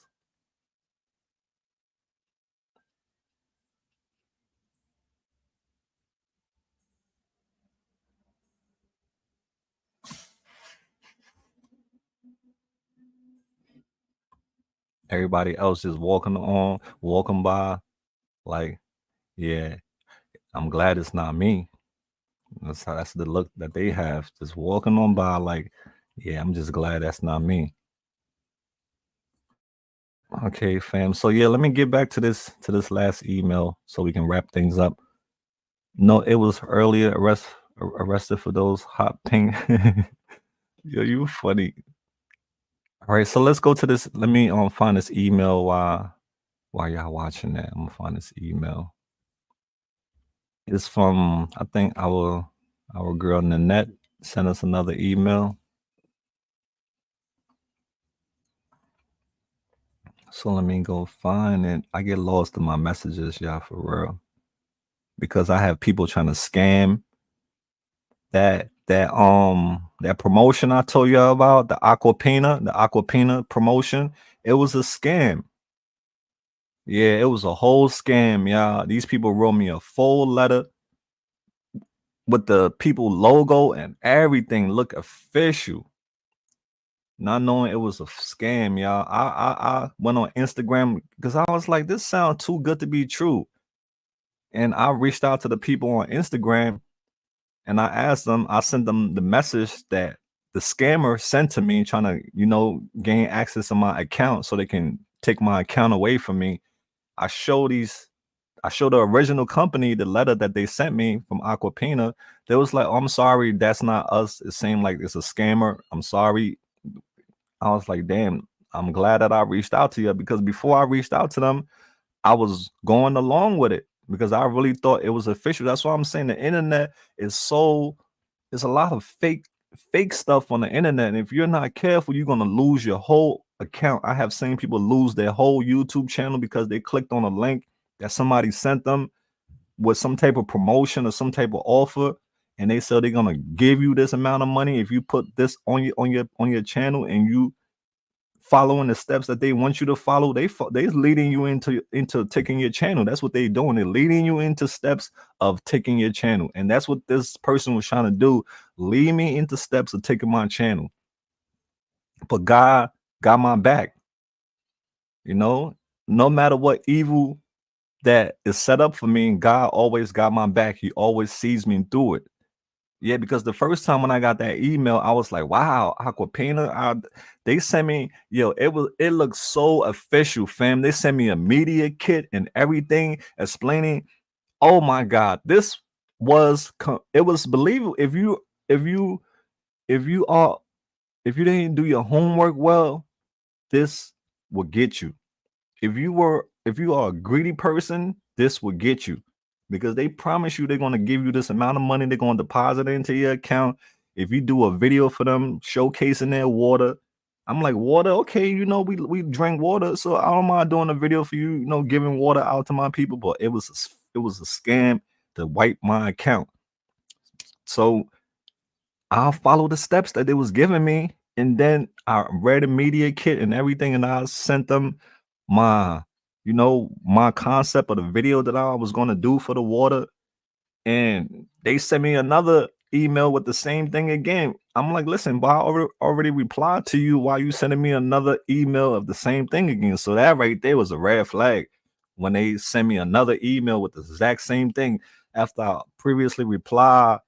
Everybody else just walking by, like, yeah, I'm glad it's not me. That's the look that they have, just walking on by, like, yeah, I'm just glad that's not me. Okay, fam. So yeah, let me get back to this last email so we can wrap things up. No, it was earlier arrested for those hot pink. Yo, you funny. All right, so let's go to this. Let me find this email while y'all watching that. I'm gonna find this email. It's from, I think, our girl Nanette sent us another email. So let me go find it. I get lost in my messages, y'all, for real. Because I have people trying to scam that promotion I told y'all about, the Aquapina promotion. It was a scam. Yeah, it was a whole scam, y'all. These people wrote me a full letter with the people logo and everything, look official. Not knowing it was a scam, y'all. I went on Instagram because I was like, this sounds too good to be true. And I reached out to the people on Instagram and I asked them, I sent them the message that the scammer sent to me, trying to, gain access to my account so they can take my account away from me. I showed the original company the letter that they sent me from Aquapina. They was like, oh, I'm sorry, that's not us. It seemed like it's a scammer. I'm sorry. I was like, damn, I'm glad that I reached out to you, because before I reached out to them, I was going along with it because I really thought it was official. That's why I'm saying the internet is there's a lot of fake stuff on the internet. And if you're not careful, you're going to lose your whole account. I have seen people lose their whole YouTube channel because they clicked on a link that somebody sent them with some type of promotion or some type of offer, and they said they're gonna give you this amount of money if you put this on your channel and you following the steps that they want you to follow, they're leading you into taking your channel. That's what they're doing. They're leading you into steps of taking your channel. And that's what this person was trying to do. Lead me into steps of taking my channel. But God got my back. You know, no matter what evil that is set up for me, God always got my back. He always sees me through it. Yeah, because the first time when I got that email, I was like, wow, Aquapina. They sent me, it looks so official, fam. They sent me a media kit and everything explaining. Oh my God, it was believable. If you didn't do your homework well, this will get you. If you are a greedy person, this will get you, because they promise you they're going to give you this amount of money. They're going to deposit it into your account. If you do a video for them showcasing their water, I'm like, water, okay, we drink water, so I don't mind doing a video for you, giving water out to my people. But it was a scam to wipe my account. So I'll follow the steps that they was giving me, and then I read a media kit and everything, and I sent them my concept of the video that I was going to do for the water, and they sent me another email with the same thing again. I'm like, listen, but I already replied to you. Why you sending me another email of the same thing again? So that right there was a red flag when they sent me another email with the exact same thing after I previously replied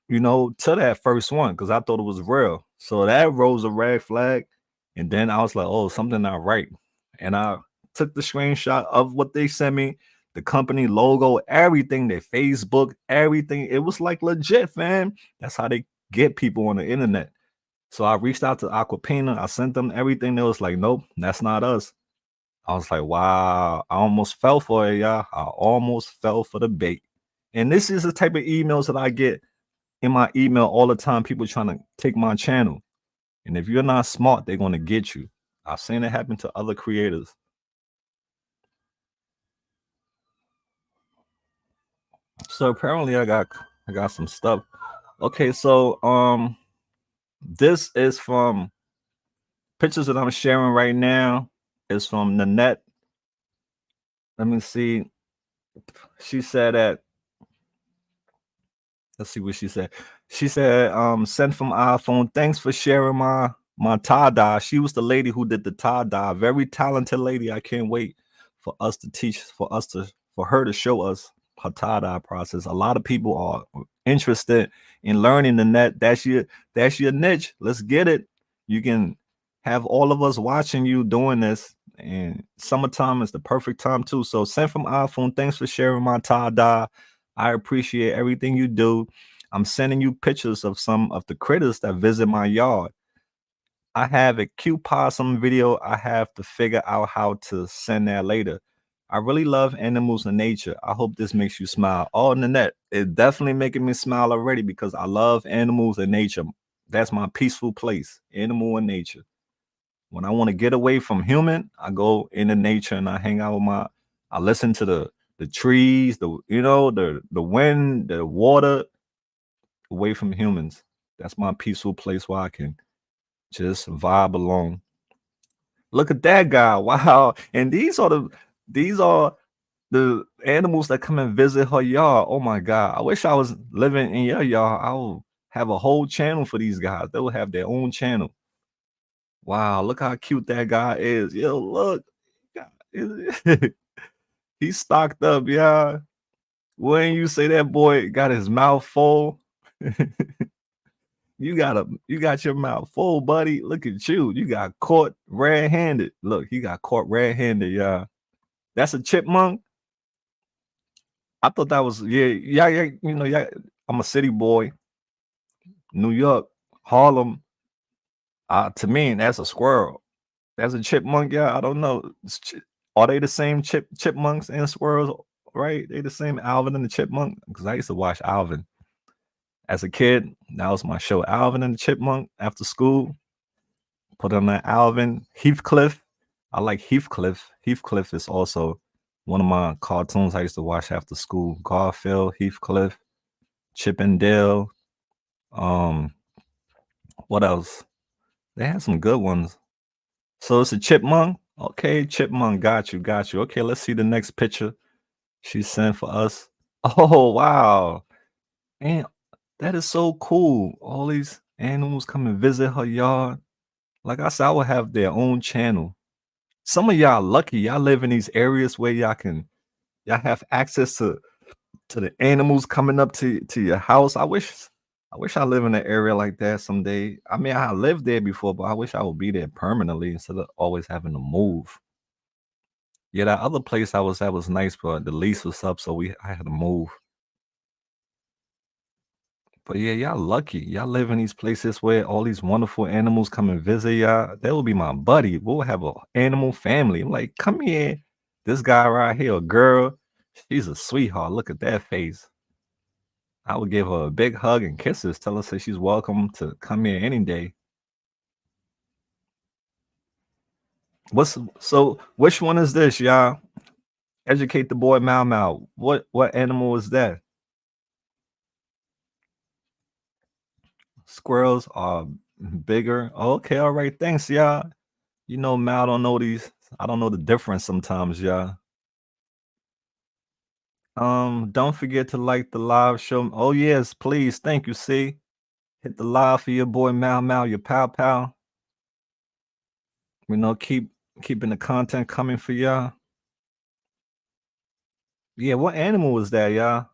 to that first one, because I thought it was real. So that rose a red flag. And then I was like, oh, something not right. And I took the screenshot of what they sent me, the company logo, everything, their Facebook, everything. It was like legit, fam. That's how they get people on the internet. So I reached out to Aquapina. I sent them everything. They was like, nope, that's not us. I was like, wow, I almost fell for it, y'all. I almost fell for the bait. And this is the type of emails that I get in my email all the time. People trying to take my channel. And if you're not smart, they're going to get you. I've seen it happen to other creators. So apparently I got some stuff. Okay, so this is from pictures that I'm sharing right now. Is from Nanette. Let me see. She said that. Let's see what she said. She said, sent from iPhone. Thanks for sharing my tie-dye. She was the lady who did the tie-dye. Very talented lady. I can't wait for us to teach, for her to show us her tie-dye process. A lot of people are interested in learning the net. That's your niche. Let's get it. You can have all of us watching you doing this. And summertime is the perfect time too. So sent from iPhone. Thanks for sharing my tie-dye. I appreciate everything you do. I'm sending you pictures of some of the critters that visit my yard. I have a cute possum video. I have to figure out how to send that later. I really love animals and nature. I hope this makes you smile. Oh, Nanette, it's definitely making me smile already, because I love animals and nature. That's my peaceful place, animal and nature. When I want to get away from human, I go into nature and I hang out with I listen to the trees, the wind, the water, away from humans. That's my peaceful place where I can just vibe along. Look at that guy. Wow. And these are the animals that come and visit her yard. Oh my God. I wish I was living in your yard. I will have a whole channel for these guys. They will have their own channel. Wow, look how cute that guy is. Yo, look. He's stocked up, yeah. When you say that boy got his mouth full, you got your mouth full, buddy. Look at you. You got caught red-handed. Look, he got caught red-handed, yeah. That's a chipmunk. I thought that was yeah. I'm a city boy. New York, Harlem. To me, that's a squirrel. That's a chipmunk, yeah. I don't know. Are they the same chipmunks and squirrels? Right? They the same Alvin and the Chipmunk? Because I used to watch Alvin as a kid. That was my show, Alvin and the Chipmunk. After school, put on that Alvin. Heathcliff. I like Heathcliff. Heathcliff is also one of my cartoons I used to watch after school. Garfield, Heathcliff, Chip and Dale. What else? They had some good ones. So it's a chipmunk. Okay, chipmunk. Got you. Got you. Okay, let's see the next picture she sent for us. Oh wow, and that is so cool. All these animals come and visit her yard. Like I said, I would have their own channel. Some of y'all lucky. Y'all live in these areas where y'all have access to the animals coming up to your house. I wish I live in an area like that someday. I mean, I lived there before, but I wish I would be there permanently instead of always having to move. Yeah, that other place I was at was nice, but the lease was up, so I had to move. But yeah, y'all lucky. Y'all live in these places where all these wonderful animals come and visit y'all. That will be my buddy. We'll have a animal family. I'm like, come here. This guy right here, a girl, she's a sweetheart. Look at that face. I would give her a big hug and kisses. Tell her say she's welcome to come here any day. Which one is this, y'all? Educate the boy Mau Mau. What animal is that? Squirrels are bigger. Okay, all right. Thanks, y'all. You know, Mal don't know these. I don't know the difference sometimes, y'all. Don't forget to like the live show. Oh, yes, please. Thank you. See, hit the live for your boy Mal Mal, your pal pal. You know, keeping the content coming for y'all. Yeah, what animal was that, y'all?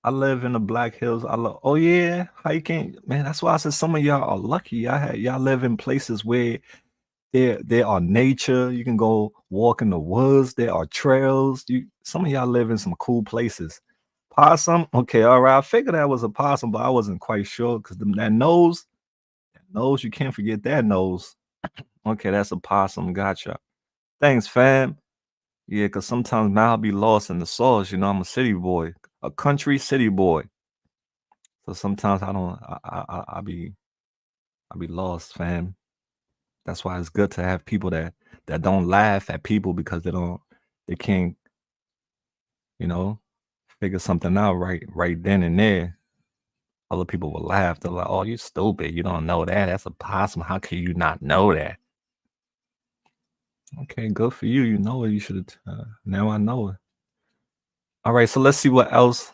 I live in the Black Hills. Oh yeah, hiking. Man, that's why I said some of y'all are lucky. Y'all live in places where there are nature. You can go walk in the woods. There are trails. Some of y'all live in some cool places. Possum. Okay, all right. I figured that was a possum, but I wasn't quite sure because that nose, you can't forget that nose. Okay, that's a possum. Gotcha. Thanks, fam. Yeah, because sometimes man, I'll be lost in the sauce. You know, I'm a city boy, a country city boy. So sometimes I don't. I be lost, fam. That's why it's good to have people that don't laugh at people because they can't, you know, figure something out right then and there. Other people will laugh. They're like, "Oh, you stupid. You don't know that. That's a possum. How can you not know that?" Okay, good for you. You know it. You should have. Now I know it. All right, so let's see what else.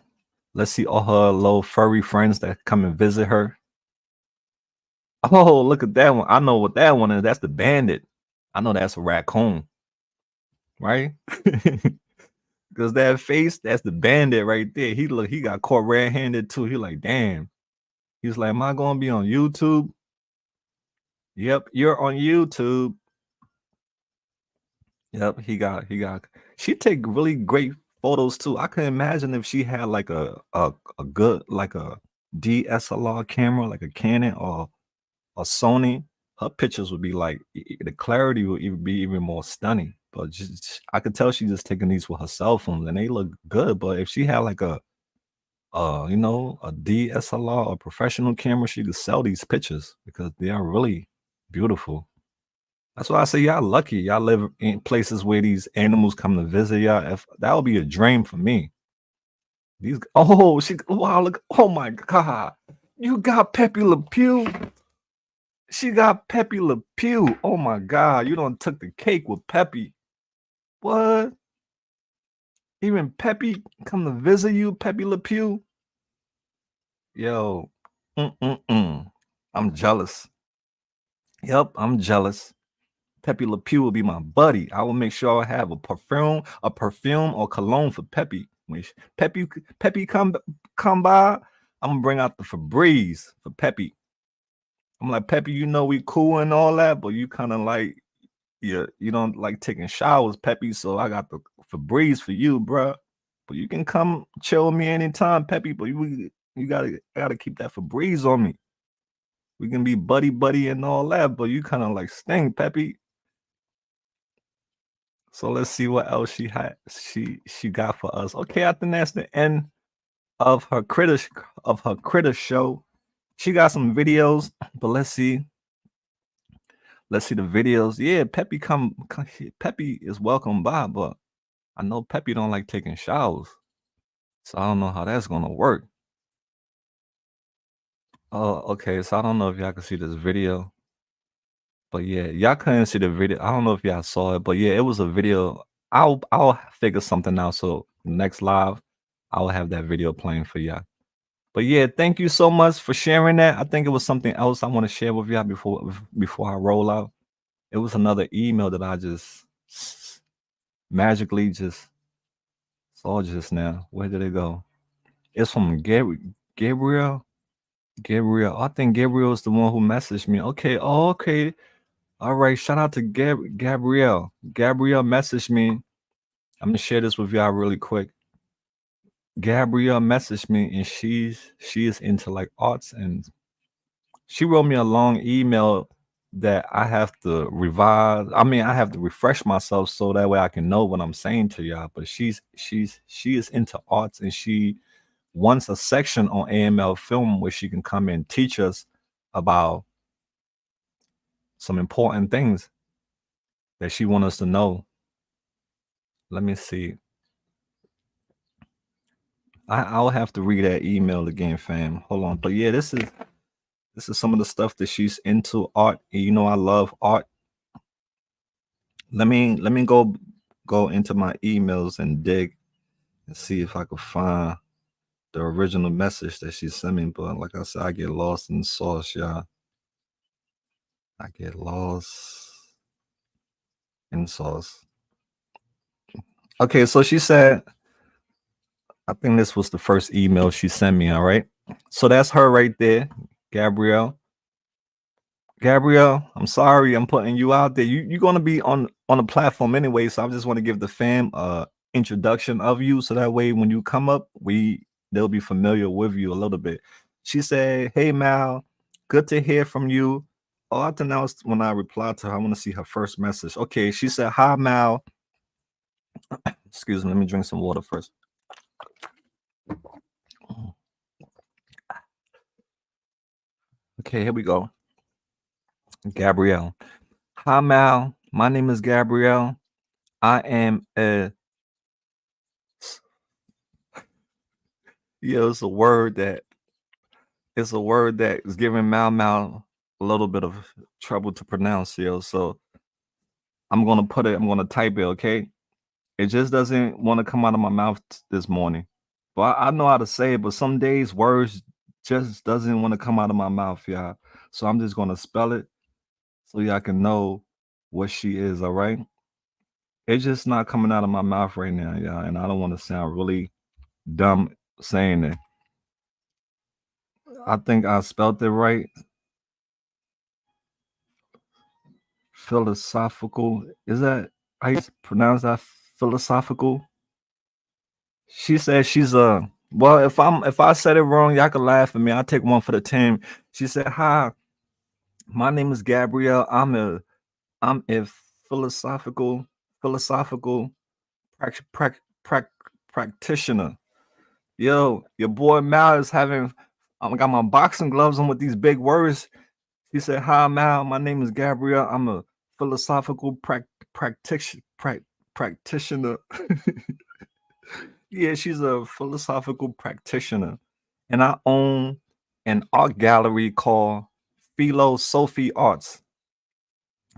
Let's see all her little furry friends that come and visit her. Oh, look at that one. I know what that one is. That's the bandit. I know that's a raccoon, right? Because that face, that's the bandit right there. He got caught red-handed too. He like, damn. He was like, am I gonna be on YouTube? Yep, you're on YouTube. Yep, he got she take really great photos too. I can imagine if she had like a good like a DSLR camera, like a Canon or a Sony, her pictures would be like the clarity would even be even more stunning. But just I could tell she's just taking these with her cell phone and they look good. But if she had like a DSLR or professional camera, she could sell these pictures because they are really beautiful. That's why I say y'all lucky. Y'all live in places where these animals come to visit y'all. If that would be a dream for me. Wow, look, oh my god. You got Pepe Le Pew. She got Pepe Le Pew. Oh my god, you done took the cake with Pepe. What? Even Pepe come to visit you, Pepe Le Pew? Yo, I'm jealous. Yep, I'm jealous. Pepe Le Pew will be my buddy. I will make sure I have a perfume or cologne for Pepe. When Pepe come by, I'm gonna bring out the Febreze for Pepe. I'm like, Pepe, you know we cool and all that, but you kind of like you don't like taking showers, Pepe. So I got the Febreze for you, bruh. But you can come chill with me anytime, Pepe. But I gotta keep that Febreze on me. We can be buddy and all that, but you kind of like stink, Pepe. So let's see what else she got for us. Okay, I think that's the end of her critter show. She got some videos, but let's see. Let's see the videos. Yeah, Pepe is welcome by, but I know Pepe don't like taking showers. So I don't know how that's gonna work. Oh, okay. So I don't know if y'all can see this video. But yeah, y'all couldn't see the video. I don't know if y'all saw it, but yeah, it was a video. I'll figure something out. So next live, I'll have that video playing for y'all. But yeah, thank you so much for sharing that. I think it was something else I want to share with y'all before I roll out. It was another email that I just magically just saw just now. Where did it go? It's from Gabriel. Gabriel. I think Gabriel is the one who messaged me. Okay. Oh, okay. All right. Shout out to Gabrielle. Gabrielle messaged me. I'm gonna share this with y'all really quick. Gabrielle messaged me, and she is into like arts, and she wrote me a long email that I have to revise. I mean, I have to refresh myself so that way I can know what I'm saying to y'all. But she is into arts, and she wants a section on AML film where she can come and teach us about some important things that she wants us to know. Let me see. I'll have to read that email again, fam. Hold on. But yeah, this is some of the stuff that she's into, art. And you know, I love art. Let me go into my emails and dig and see if I could find the original message that she sent me. But like I said, I get lost in the sauce, y'all. I get lost in sauce. Okay, so she said, I think this was the first email she sent me. All right. So that's her right there, Gabrielle. Gabrielle, I'm sorry I'm putting you out there. You're gonna be on a platform anyway, so I just want to give the fam introduction of you, so that way when you come up, they'll be familiar with you a little bit. She said, "Hey Mal, good to hear from you." Oh, I think that was when I replied to her. I want to see her first message. Okay, she said, "Hi Mal." Excuse me, let me drink some water first. Okay, here we go. Gabrielle. Hi Mal, my name is Gabrielle. I am a it's a word that is giving Mal a little bit of trouble to pronounce, so I'm gonna type it, okay? It just doesn't want to come out of my mouth this morning. But I know how to say it, but some days words just doesn't want to come out of my mouth, y'all. So I'm just gonna spell it so y'all can know what she is, all right? It's just not coming out of my mouth right now, y'all, and I don't want to sound really dumb saying it. I think I spelled it right. Philosophical. Is that how you pronounce that? Philosophical. She said she's a well. If I said it wrong, y'all can laugh at me. I'll take one for the team. She said, "Hi, my name is Gabrielle. I'm a philosophical practitioner. Yo, your boy Mal is having. I got my boxing gloves on with these big words. He said, "Hi, Mal. My name is Gabrielle. I'm a philosophical practitioner." Yeah, she's a philosophical practitioner, and I own an art gallery called Philosophy Arts.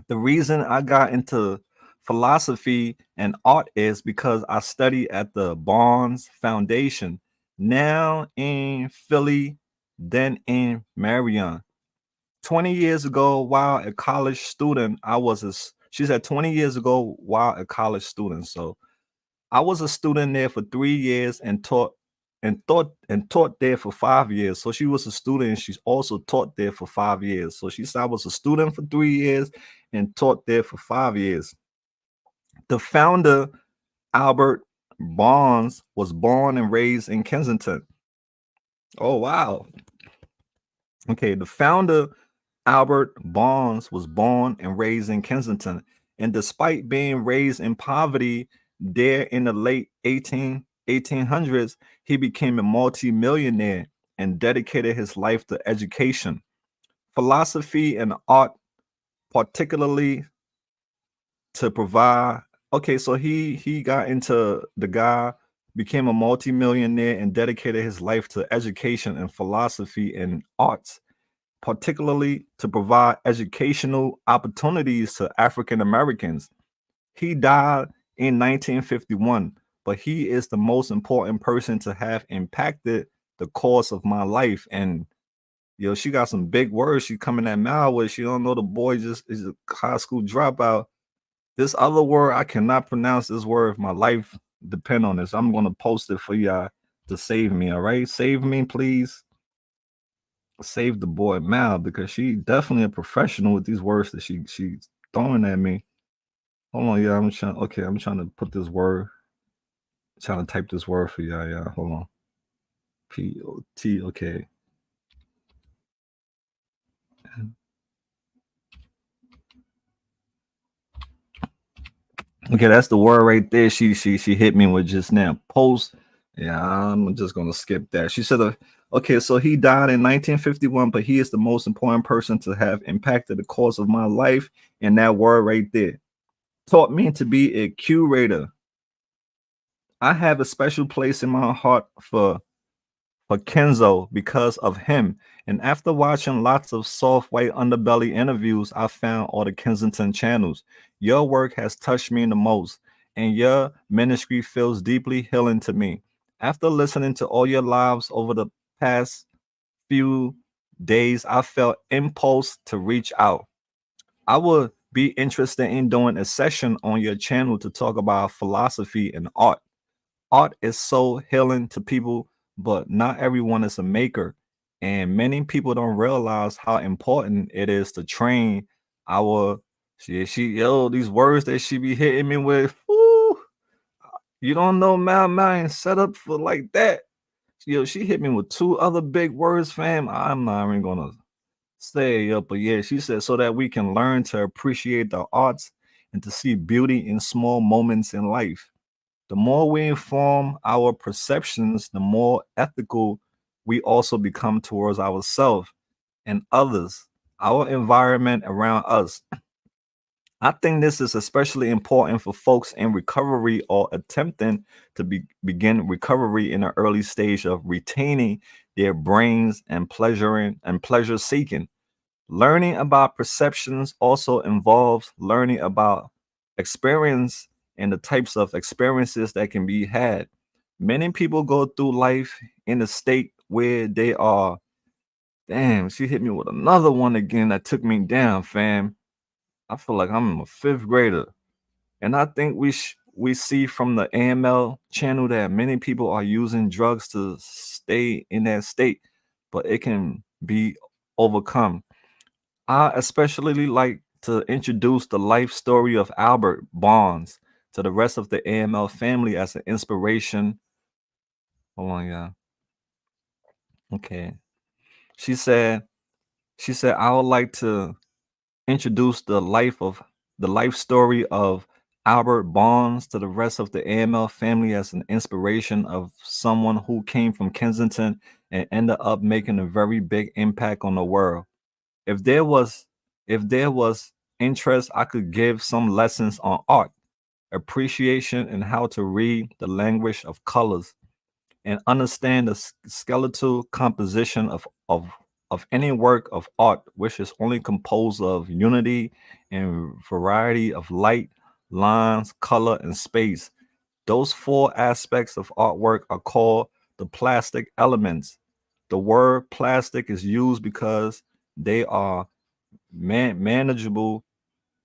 The reason I got into philosophy and art is because I study at the Barnes Foundation, now in Philly, then in Marion. 20 years ago, while a college student, she said 20 years ago, while a college student. So I was a student there for 3 years and taught there for 5 years. So she was a student and she's also taught there for 5 years. So she said I was a student for 3 years and taught there for 5 years. The founder, Albert Barnes, was born and raised in Kensington. Oh, wow. Okay, the founder, Albert Barnes, was born and raised in Kensington. And despite being raised in poverty there in the late 1800s, he became a multi-millionaire and dedicated his life to education, philosophy, and art, particularly to provide. Okay, so he got into the guy, became a multi-millionaire and dedicated his life to education and philosophy and arts, particularly to provide educational opportunities to African Americans. He died in 1951, but he is the most important person to have impacted the course of my life. And she got some big words. She coming at mouth with. She don't know the boy just is a high school dropout. This other word, I cannot pronounce this word. My life depend on this. I'm gonna post it for y'all to save me. All right, save me, please. Save the boy Mal, because she definitely a professional with these words that she's throwing at me. Hold on, yeah, I'm trying to put this word, trying to type this word for y'all. Yeah, hold on. P-O-T. Okay. Okay, that's the word right there. She hit me with just now. Post. Yeah, I'm just gonna skip that. She said, "Okay, so he died in 1951, but he is the most important person to have impacted the course of my life." And that word right there taught me to be a curator. I have a special place in my heart for Kenzo because of him. And after watching lots of soft white underbelly interviews, I found all the Kensington channels. Your work has touched me the most, and your ministry feels deeply healing to me. After listening to all your lives over the past few days, I felt impulse to reach out. I would be interested in doing a session on your channel to talk about philosophy and art. Art is so healing to people, but not everyone is a maker. And many people don't realize how important it is to train our these words that she be hitting me with. Woo, you don't know Mal ain't set up for like that. She hit me with two other big words, fam. I'm not even gonna say it, but yeah, she said so that we can learn to appreciate the arts and to see beauty in small moments in life. The more we inform our perceptions, the more ethical we also become towards ourselves and others, our environment around us. I think this is especially important for folks in recovery or attempting to begin recovery in an early stage of retaining their brains and pleasure seeking. Learning about perceptions also involves learning about experience and the types of experiences that can be had. Many people go through life in a state where they are, damn, she hit me with another one again that took me down, fam. I feel like I'm a fifth grader. And I think we see from the AML channel that many people are using drugs to stay in that state, but it can be overcome. I especially like to introduce the life story of Albert Bonds to the rest of the AML family as an inspiration. Hold on, yeah. Okay. She said, I would like to introduce the life story of Albert Bonds to the rest of the AML family as an inspiration of someone who came from Kensington and ended up making a very big impact on the world. If there was interest, I could give some lessons on art, appreciation, and how to read the language of colors and understand the skeletal composition of any work of art, which is only composed of unity and variety of light, lines, color, and space. Those four aspects of artwork are called the plastic elements. The word plastic is used because they are manageable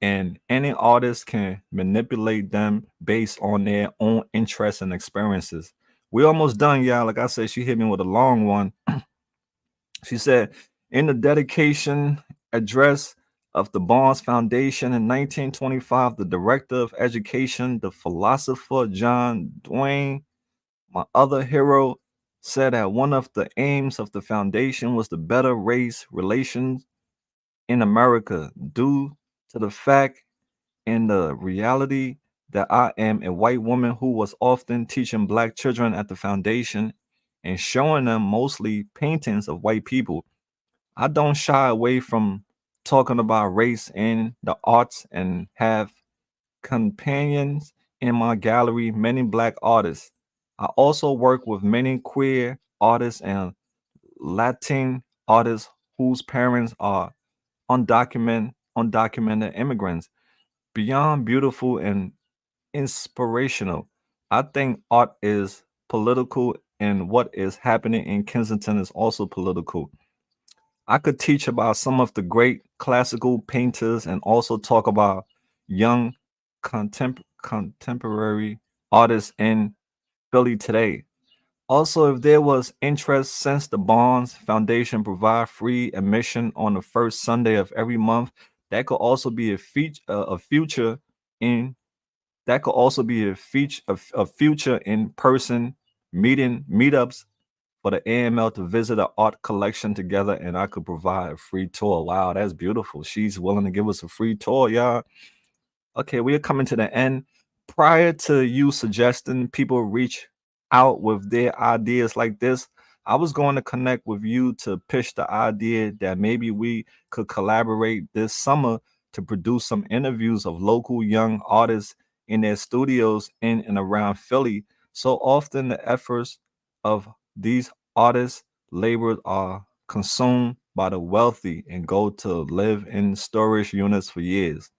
and any artist can manipulate them based on their own interests and experiences. We almost done, y'all. Like I said, she hit me with a long one. She said, in the dedication address of the Barnes Foundation in 1925, the director of education, the philosopher John Dwayne, my other hero, said that one of the aims of the foundation was to better race relations in America due to the fact and the reality that I am a white woman who was often teaching black children at the foundation and showing them mostly paintings of white people. I don't shy away from talking about race in the arts and have companions in my gallery, many black artists. I also work with many queer artists and Latin artists whose parents are undocumented immigrants. Beyond beautiful and inspirational, I think art is political, and what is happening in Kensington is also political. I could teach about some of the great classical painters and also talk about young contemporary artists in Philly today. Also, if there was interest, since the Bonds Foundation provide free admission on the first Sunday of every month, that could also be a future in that could also be a future in person meetups for the AML to visit an art collection together, and I could provide a free tour. Wow, that's beautiful. She's willing to give us a free tour, y'all. Okay, we are coming to the end. Prior to you suggesting people reach out with their ideas like this, I was going to connect with you to pitch the idea that maybe we could collaborate this summer to produce some interviews of local young artists in their studios in and around Philly. So often the efforts of these artists' labor are consumed by the wealthy and go to live in storage units for years.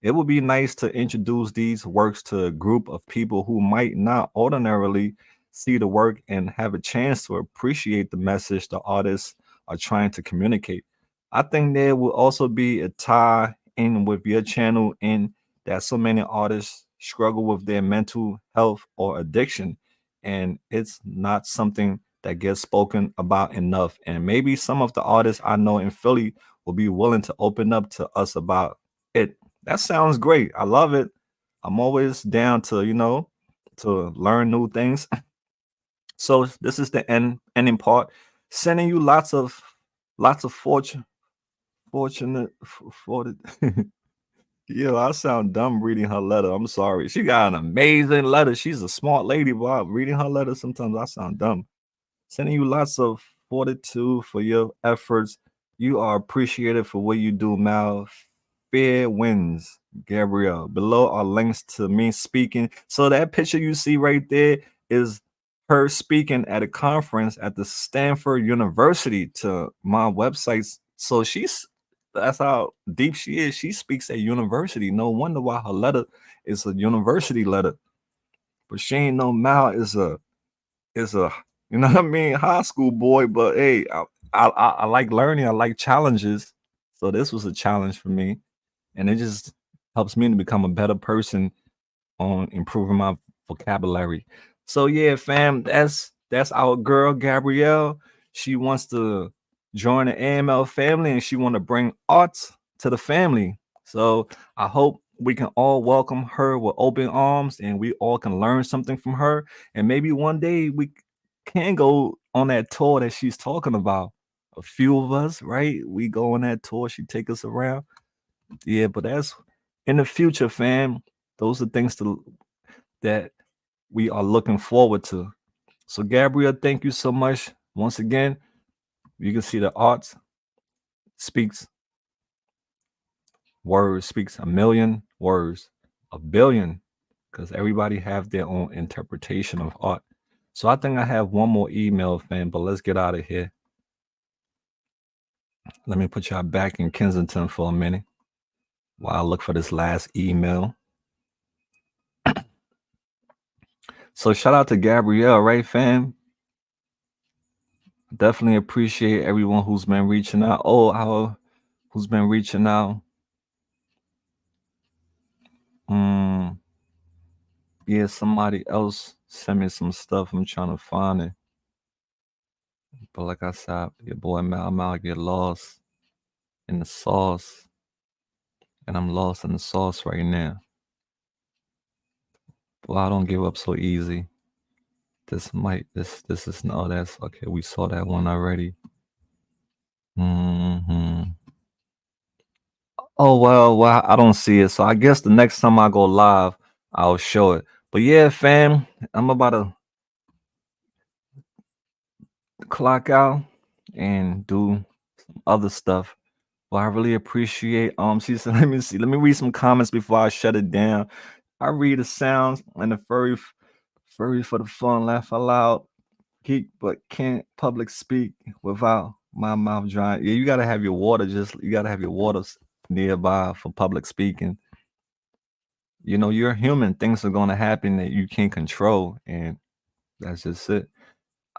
It would be nice to introduce these works to a group of people who might not ordinarily see the work and have a chance to appreciate the message the artists are trying to communicate. I think there will also be a tie in with your channel in that so many artists struggle with their mental health or addiction, and it's not something that gets spoken about enough. And maybe some of the artists I know in Philly will be willing to open up to us about it. That sounds great. I love it. I'm always down to, to learn new things. So this is the ending part. Sending you lots of fortunate for the Yo, I sound dumb reading her letter. I'm sorry. She got an amazing letter. She's a smart lady, but reading her letter, sometimes I sound dumb. Sending you lots of fortitude for your efforts. You are appreciated for what you do, Mal. Fair wins, Gabrielle. Below are links to me speaking. So that picture you see right there is her speaking at a conference at the Stanford University to my websites. So that's how deep she is. She speaks at university. No wonder why her letter is a university letter. But she ain't no Mal is a you know what I mean, high school boy. But hey, I like learning. I like challenges. So this was a challenge for me, and it just helps me to become a better person on improving my vocabulary. So yeah, fam, that's our girl Gabrielle. She wants to join the AML family, and she want to bring arts to the family. So I hope we can all welcome her with open arms, and we all can learn something from her. And maybe one day we can go on that tour that she's talking about. A few of us, right? We go on that tour. She take us around. Yeah, but that's in the future, fam. Those are things that we are looking forward to. So, Gabrielle, thank you so much. Once again, you can see the arts speaks words, speaks a million words, a billion, because everybody have their own interpretation of art. So I think I have one more email, fam, but let's get out of here. Let me put y'all back in Kensington for a minute while I look for this last email. So shout out to Gabrielle, right, fam? Definitely appreciate everyone who's been reaching out. Who's been reaching out? Yeah, somebody else sent me some stuff. I'm trying to find it. But like I said, your boy Mal get lost in the sauce. And I'm lost in the sauce right now. Well, I don't give up so easy. This is no, that's okay. We saw that one already. Oh well, I don't see it. So I guess the next time I go live, I'll show it. But yeah, fam, I'm about to clock out and do some other stuff. Well, I really appreciate she said, let me see, let me read some comments before I shut it down. I read the sounds and the furry for the fun, laugh aloud, geek, but can't public speak without My mouth dry. Yeah, you gotta have your water. You gotta have your water nearby for public speaking. You know, you're human. Things are gonna happen that you can't control, and that's just it.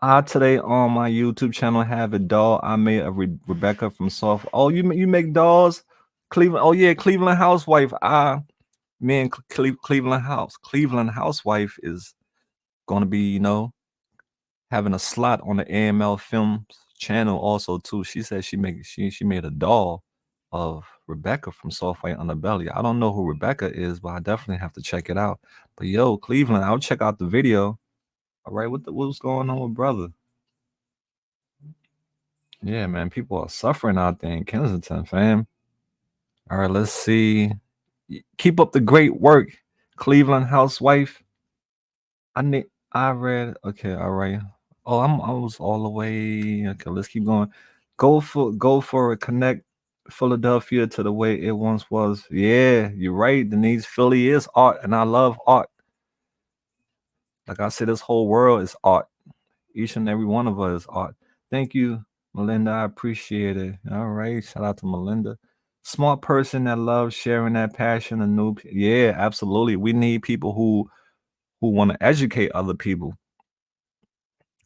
I today on my YouTube channel have a doll I made of Rebecca from Soft. Oh, you make dolls, Cleveland. Oh yeah, Cleveland housewife. Me and Cleveland housewife is gonna be, having a slot on the AML Films channel also too. She said she made a doll of Rebecca from Soft White Underbelly. I don't know who Rebecca is, but I definitely have to check it out. But yo, Cleveland, I'll check out the video. All right, what's going on with brother? Yeah, man, people are suffering out there in Kensington, fam. All right, let's see. Keep up the great work, Cleveland housewife. I read. Okay, all right. Oh, I was all the way. Okay, let's keep going. Go for a connect Philadelphia to the way it once was. Yeah, you're right, Denise. Philly is art, and I love art. Like I said, this whole world is art. Each and every one of us is art. Thank you, Melinda. I appreciate it. All right, shout out to Melinda. Smart person that loves sharing that passion. Yeah, absolutely. We need people who want to educate other people.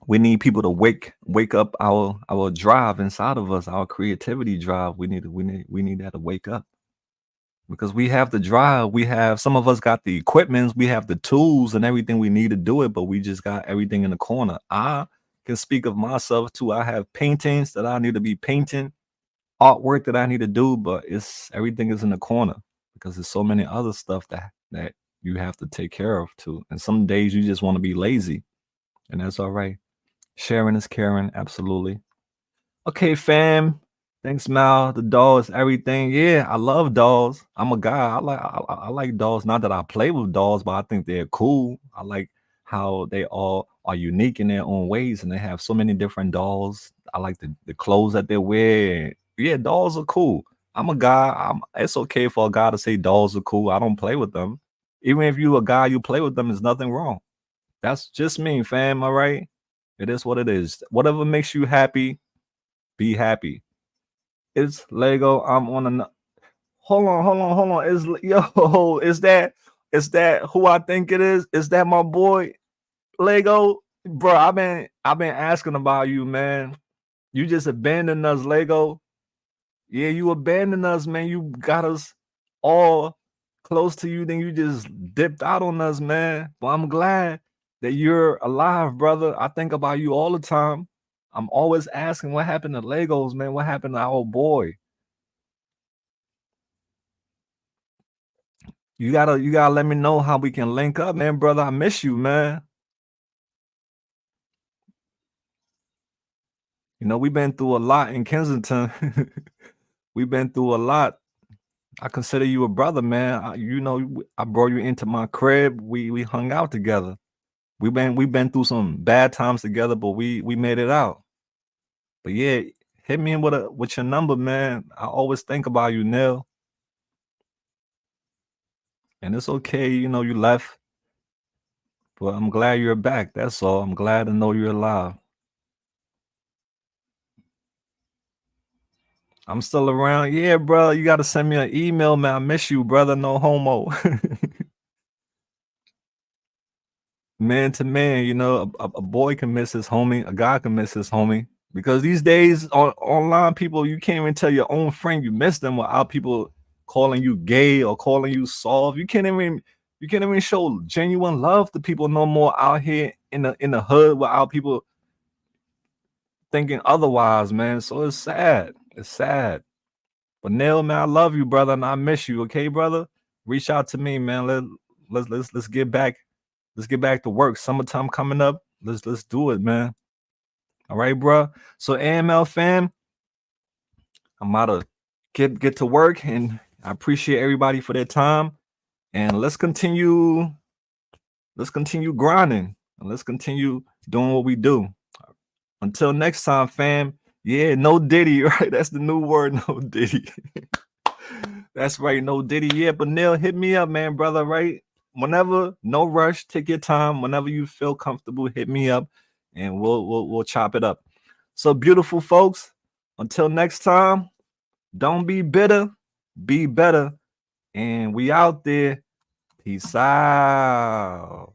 We need people to wake up our drive inside of us, our creativity drive. We need that to wake up, because we have the drive. We have, some of us got the equipment, we have the tools and everything we need to do it, but we just got everything in the corner. I can speak of myself too. I have paintings that I need to be painting, artwork that I need to do, but everything is in the corner because there's so many other stuff that you have to take care of too. And some days you just want to be lazy, and that's all right. Sharing is caring, absolutely. Okay, fam. Thanks, Mal. The doll is everything. Yeah, I love dolls. I'm a guy. I like dolls. Not that I play with dolls, but I think they're cool. I like how they all are unique in their own ways, and they have so many different dolls. I like the clothes that they wear. Yeah, dolls are cool. I'm a guy. It's okay for a guy to say dolls are cool. I don't play with them. Even if you a guy, you play with them, there's nothing wrong. That's just me, fam. All right. It is what it is. Whatever makes you happy, be happy. It's Lego. I'm on a. Hold on. Is that who I think it is? Is that my boy Lego? Bro, I've been asking about you, man. You just abandoned us, Lego. Yeah, you abandoned us, man. You got us all close to you, then you just dipped out on us, man. But I'm glad that you're alive, brother. I think about you all the time. I'm always asking what happened to Legos, man. What happened to our boy? You gotta let me know how we can link up, man, brother. I miss you, man. You know, we've been through a lot in Kensington. We've been through a lot. I consider you a brother, man. I brought you into my crib. We hung out together. We've been through some bad times together, but we made it out. But yeah, hit me in with your number, man. I always think about you, Neil. And it's okay, you left, but I'm glad you're back. That's all. I'm glad to know you're alive. I'm still around. Yeah, bro. You gotta send me an email, man. I miss you, brother. No homo. Man to man, a boy can miss his homie, a guy can miss his homie. Because these days online, people, you can't even tell your own friend you miss them without people calling you gay or calling you soft. You can't even show genuine love to people no more out here in the hood without people thinking otherwise, man. So it's sad. It's sad. But Neil, man, I love you, brother, and I miss you. Okay, brother? Reach out to me, man. Let's get back. Let's get back to work. Summertime coming up. Let's do it, man. All right, bro. So AML fam, I'm about to get to work, and I appreciate everybody for their time. And let's continue grinding, and let's continue doing what we do. Until next time, fam. Yeah, no Diddy, right? That's the new word, no Diddy. That's right, no Diddy. Yeah, but Neil, hit me up, man, brother, right? Whenever, no rush, take your time. Whenever you feel comfortable, hit me up and we'll chop it up. So beautiful folks, Until next time, don't be bitter, be better. And we out there. Peace out.